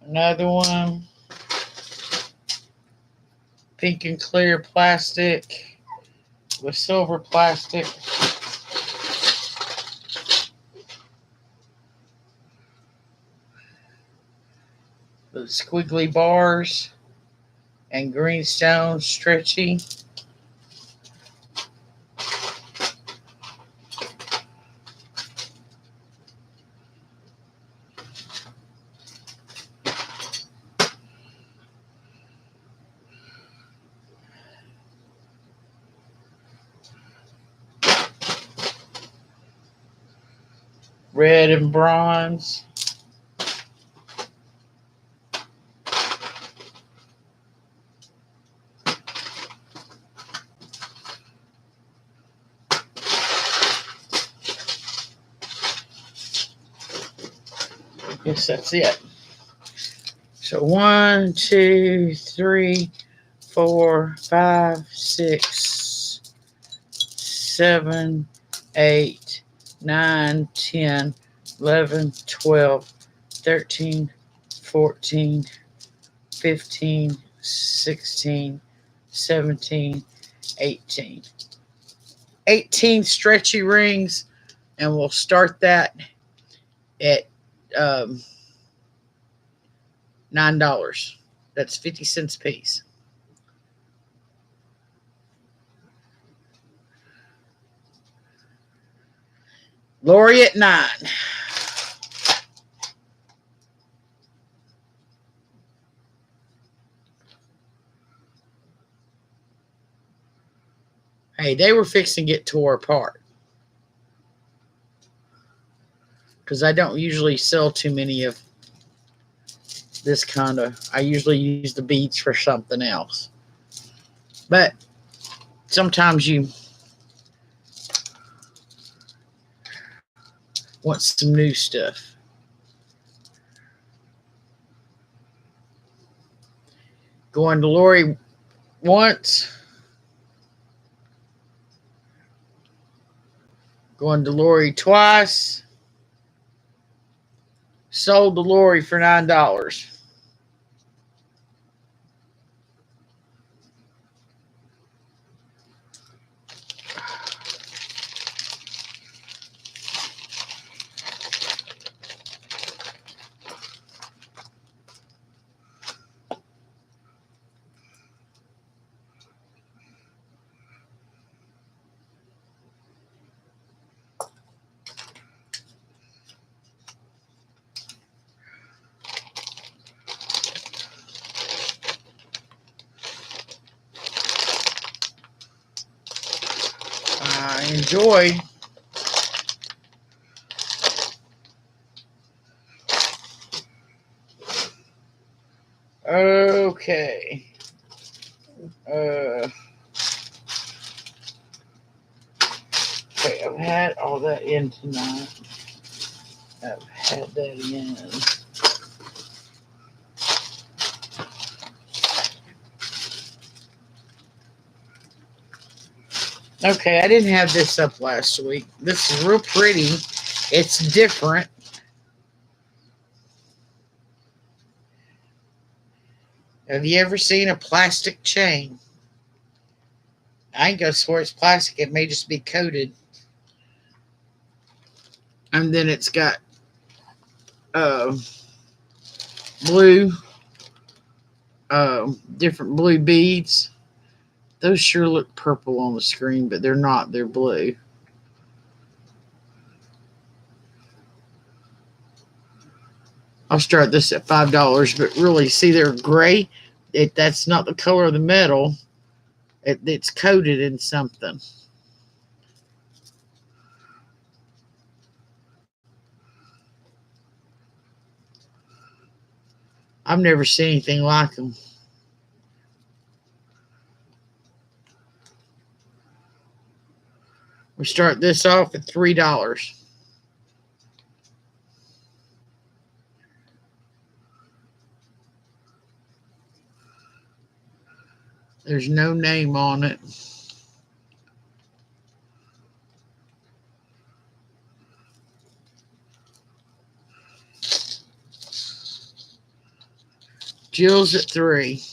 Another one. Pink and clear plastic with silver plastic. The squiggly bars and greenstone stretchy. Red and bronze. Yes, that's it. So 1, 2, 3, 4, 5, 6, 7, 8, 9, 10, 11, 12, 13, 14, 15, 16, 17, 18. 18 stretchy rings, and we'll start that at $9. That's 50 cents a piece. Lori at 9. Hey, they were fixing to get tore apart. Because I don't usually sell too many of this kind of. I usually use the beads for something else. But sometimes you want some new stuff. Going to Lori once. Going to Lori twice. Sold to Lori for $9. Enjoy. Okay. Okay, I've had all that in tonight. I've had that in. Okay, I didn't have this up last week. This is real pretty. It's different. Have you ever seen a plastic chain? I ain't gonna swear it's plastic. It may just be coated. And then it's got blue, different blue beads. Those sure look purple on the screen, but they're not. They're blue. I'll start this at $5, but really, see, they're gray. That's not the color of the metal. It's coated in something. I've never seen anything like them. We start this off at $3. There's no name on it. Jill's at $3.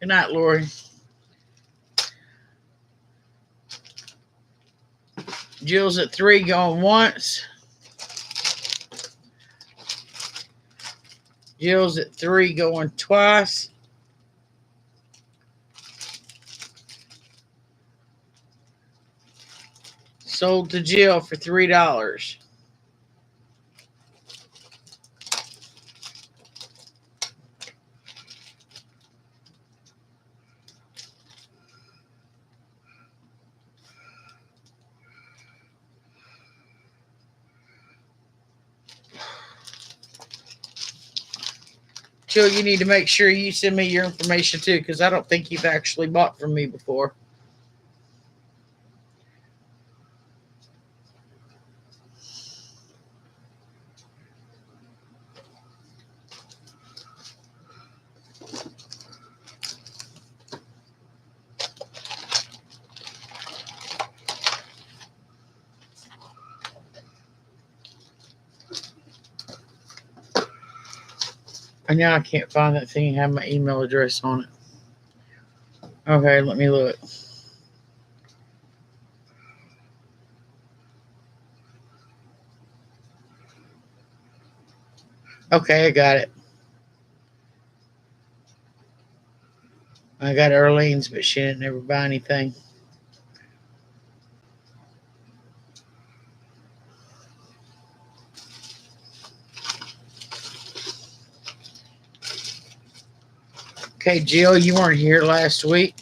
Good night, Lori. Jill's at 3 going once. Jill's at 3 going twice. Sold to Jill for $3. Jill, you need to make sure you send me your information too, because I don't think you've actually bought from me before. And now I can't find that thing and have my email address on it. Okay, let me look. Okay, I got it. I got Earlene's, but she didn't ever buy anything. Okay, Jill, you weren't here last week.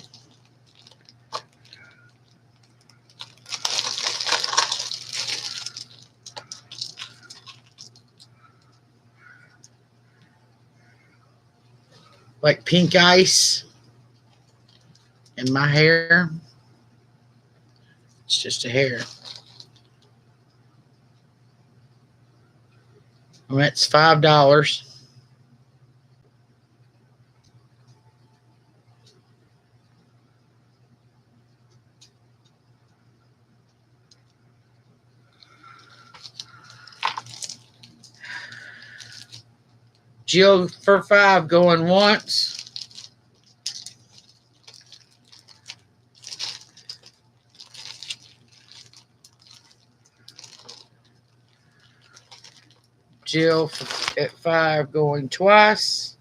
Like pink ice in my hair. It's just a hair. And that's $5. Jill for $5 going once. Jill at $5 going twice.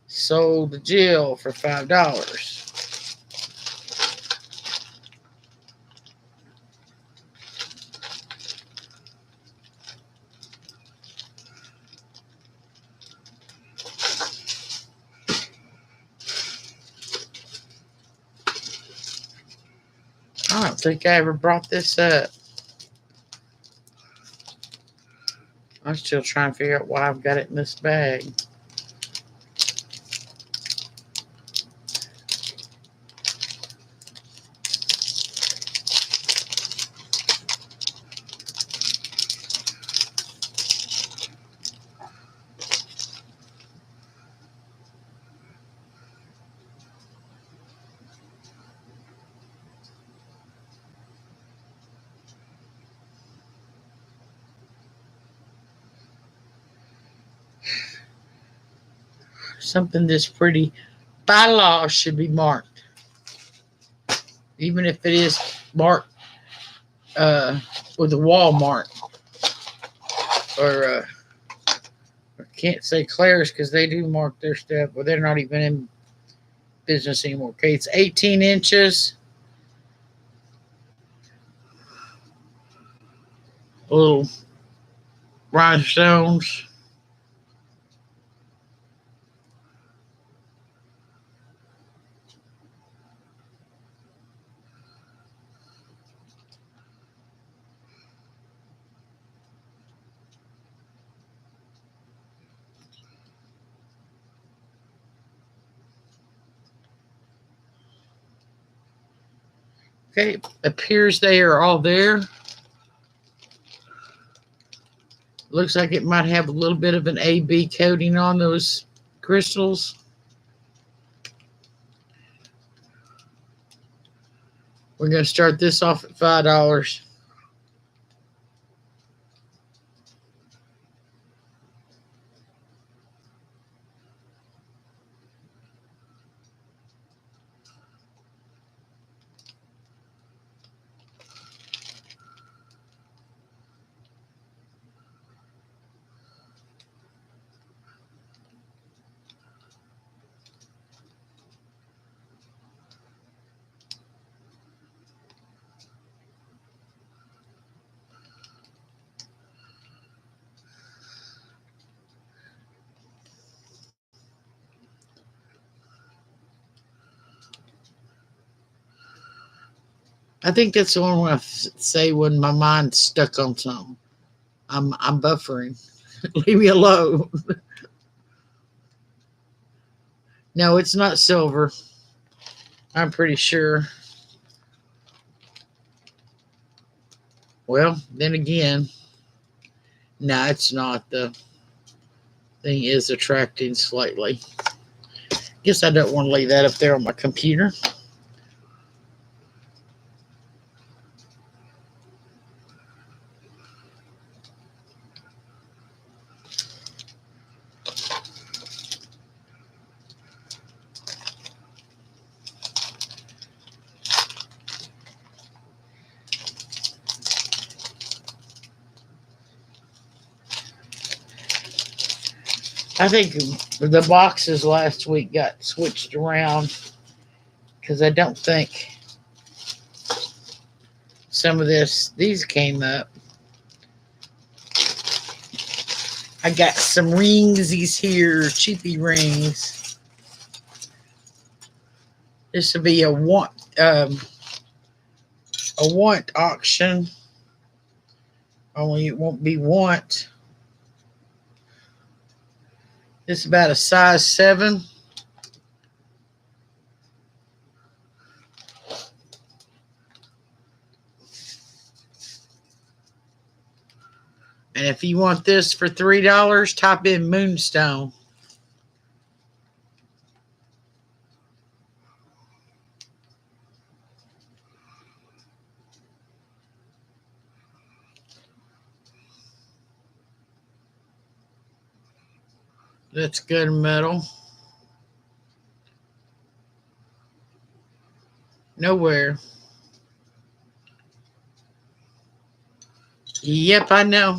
Sold to Jill for $5. I don't think I ever brought this up. I'm still trying to figure out why I've got it in this bag. Something this pretty by law should be marked, even if it is marked with a Walmart or I can't say Claire's because they do mark their stuff, but they're not even in business anymore. Okay, it's 18 inches. Little rhinestones. Okay, appears they are all there. Looks like it might have a little bit of an AB coating on those crystals. We're going to start this off at $5. I think that's the one when I say when my mind's stuck on something. I'm buffering. Leave me alone. No, it's not silver. I'm pretty sure. Well, then again, no, it's not. The thing is attracting slightly. Guess I don't want to leave that up there on my computer. I think the boxes last week got switched around because I don't think some of these came up. I got some rings, these here cheapy rings. This will be a want auction. Only it won't be want. This is about a size 7. And if you want this for $3, type in Moonstone. That's good metal. Nowhere. Yep, I know.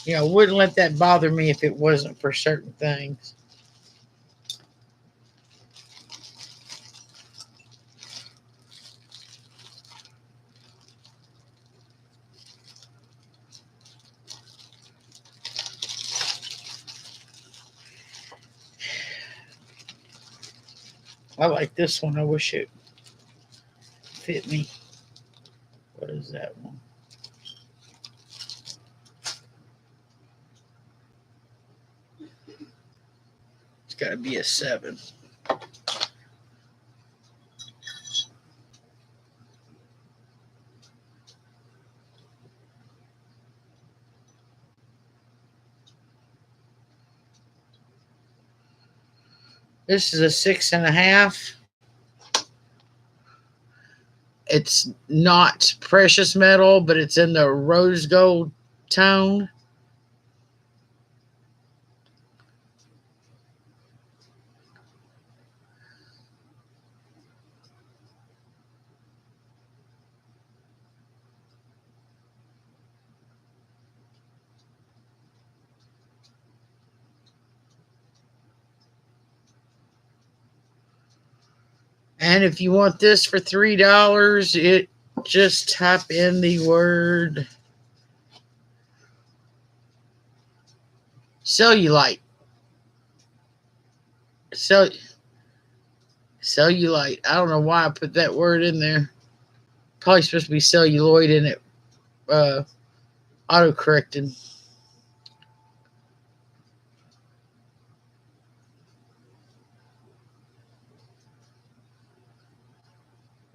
You know, wouldn't let that bother me if it wasn't for certain things. I like this one. I wish it fit me. What is that one? It's got to be a 7. This is a 6.5. It's not precious metal, but it's in the rose gold tone. And if you want this for $3, it just type in the word cellulite. Cellulite. I don't know why I put that word in there. Probably supposed to be celluloid in it. Auto correcting.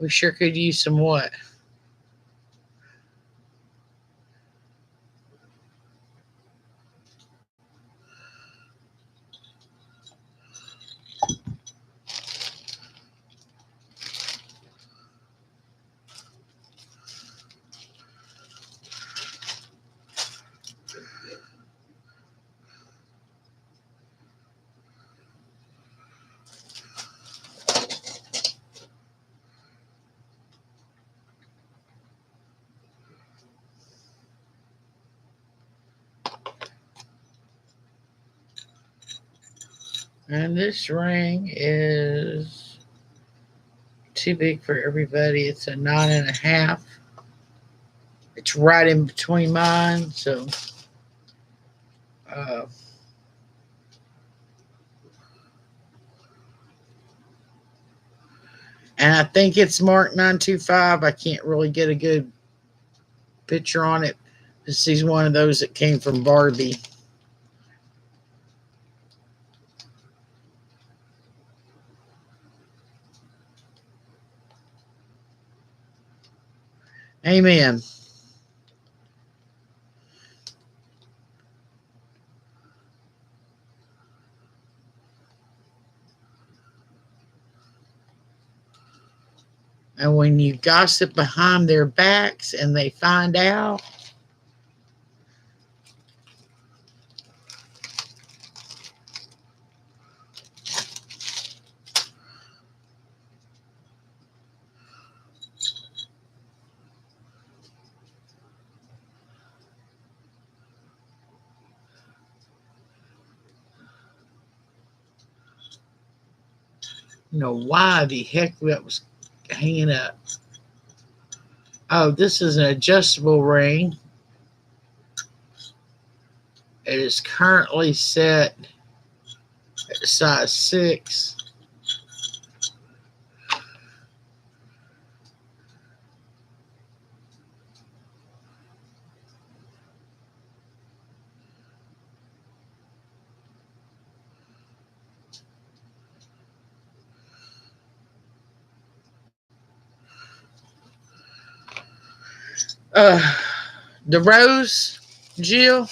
We sure could use some what? And this ring is too big for everybody. It's a 9.5. It's right in between mine, so and I think it's marked 925. I can't really get a good picture on it. This is one of those that came from Barbie. Amen. And when you gossip behind their backs and they find out, you know why the heck that was hanging up. Oh, this is an adjustable ring. It is currently set at size 6. The rose, Jill.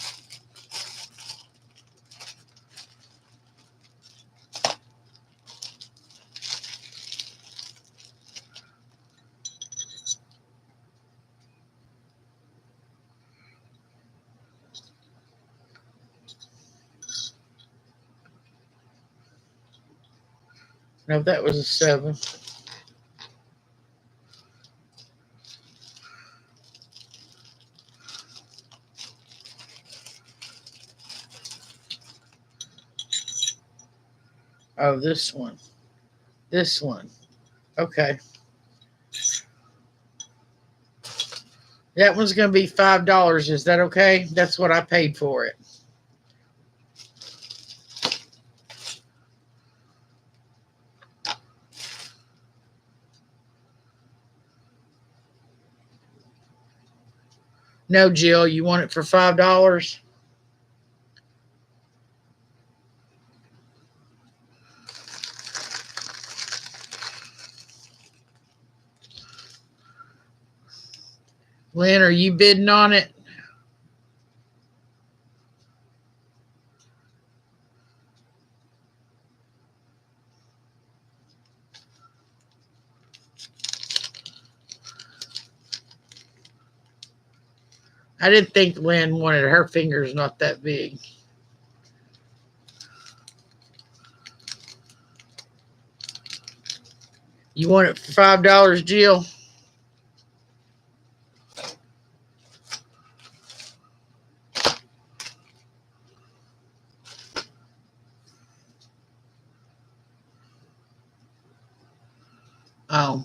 No, that was a 7. Oh, this one. This one. Okay. That one's going to be $5. Is that okay? That's what I paid for it. No, Jill, you want it for $5? Lynn, are you bidding on it? I didn't think Lynn wanted her fingers not that big. You want it for $5, Jill? Oh.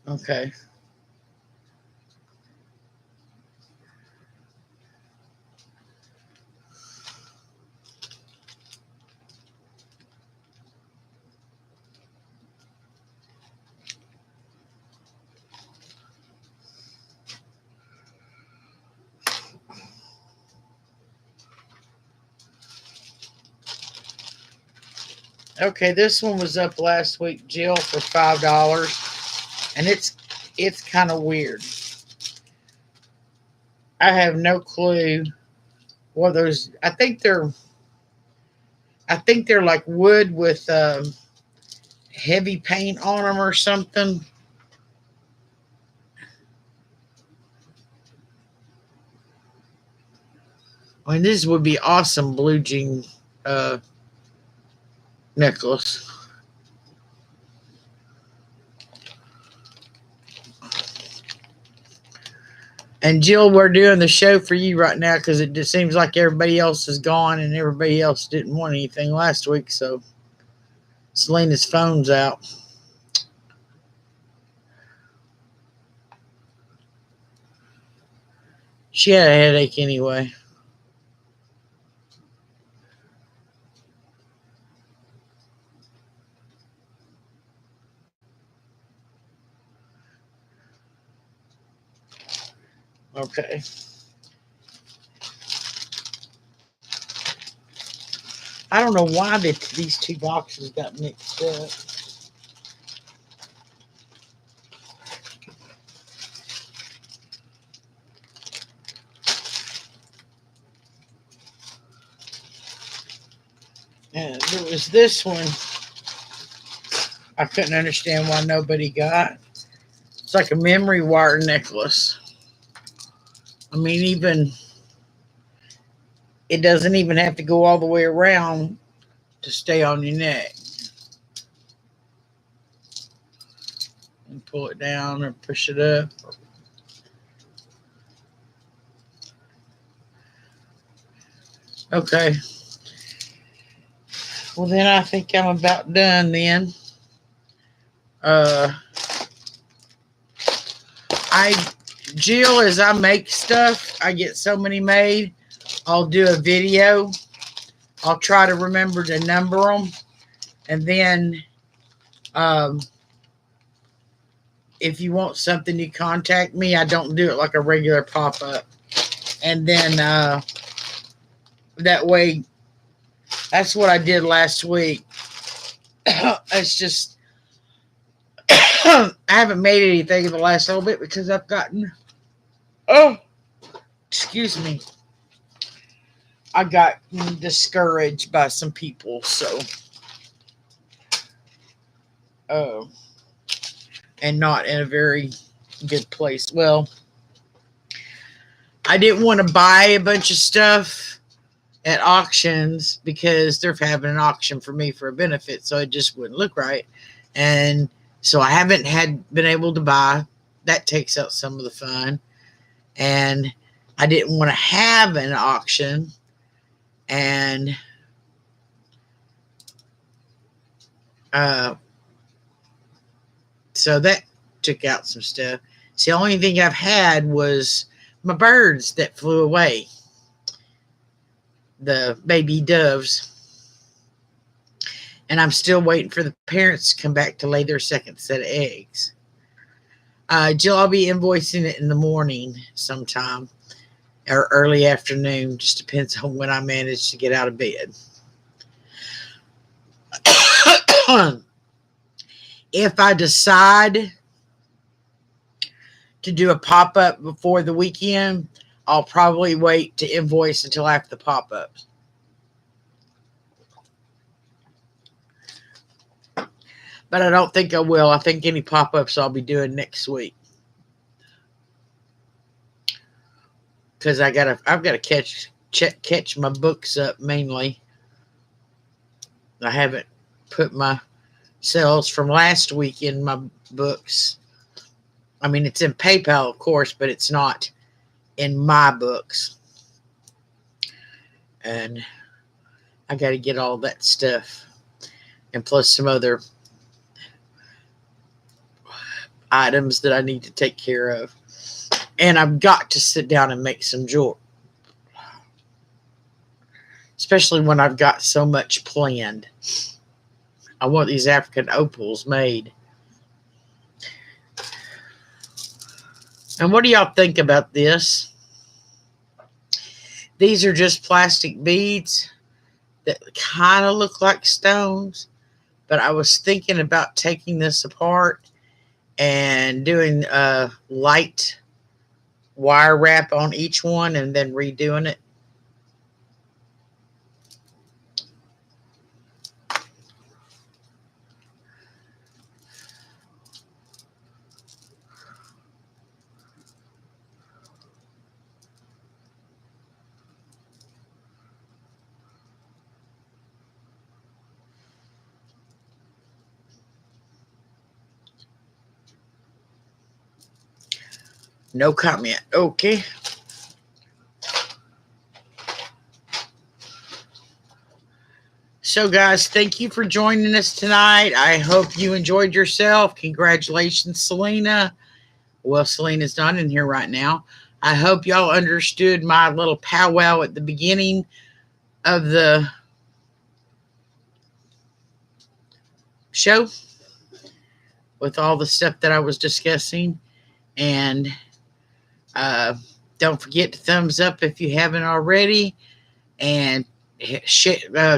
Okay. Okay, this one was up last week, Jill, for $5, and it's kind of weird. I have no clue what those. I think they're like wood with heavy paint on them or something. I mean, this would be awesome blue jean necklace. And Jill, we're doing the show for you right now because it just seems like everybody else is gone and everybody else didn't want anything last week. So Selena's phone's out. She had a headache anyway. Okay. I don't know why these two boxes got mixed up. And there was this one I couldn't understand why nobody got. It's like a memory wire necklace. I mean, even it doesn't even have to go all the way around to stay on your neck. And pull it down or push it up. Okay. Well, then I think I'm about done then. Jill, as I make stuff, I get so many made, I'll do a video. I'll try to remember to number them. And then if you want something, you contact me. I don't do it like a regular pop-up. And then that way, that's what I did last week. It's just, I haven't made anything in the last little bit because I've gotten, excuse me. I got discouraged by some people, so, and not in a very good place. Well, I didn't want to buy a bunch of stuff at auctions because they're having an auction for me for a benefit, so it just wouldn't look right. And so I haven't been able to buy. That takes out some of the fun. And I didn't want to have an auction. And so that took out some stuff. See, the only thing I've had was my birds that flew away. The baby doves. And I'm still waiting for the parents to come back to lay their second set of eggs. Jill, I'll be invoicing it in the morning sometime or early afternoon. Just depends on when I manage to get out of bed. If I decide to do a pop-up before the weekend, I'll probably wait to invoice until after the pop-ups. But I don't think I will. I think any pop-ups I'll be doing next week. Because I've got to catch my books up mainly. I haven't put my sales from last week in my books. I mean, it's in PayPal, of course, but it's not in my books. And I got to get all that stuff. And plus some other items that I need to take care of. And I've got to sit down and make some jewelry. Especially when I've got so much planned. I want these African opals made. And what do y'all think about this? These are just plastic beads that kind of look like stones. But I was thinking about taking this apart and doing a light wire wrap on each one and then redoing it. No comment. Okay. So, guys, thank you for joining us tonight. I hope you enjoyed yourself. Congratulations, Selena. Well, Selena's not in here right now. I hope y'all understood my little powwow at the beginning of the show with all the stuff that I was discussing. And don't forget to thumbs up if you haven't already. And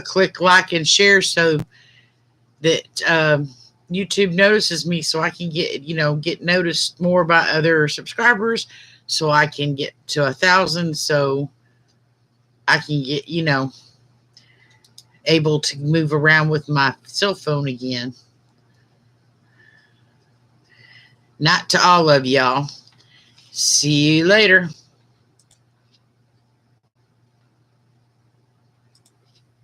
click like and share so that YouTube notices me, so I can get noticed more by other subscribers, so I can get to 1,000, so I can get able to move around with my cell phone again. Not to all of y'all. See you later.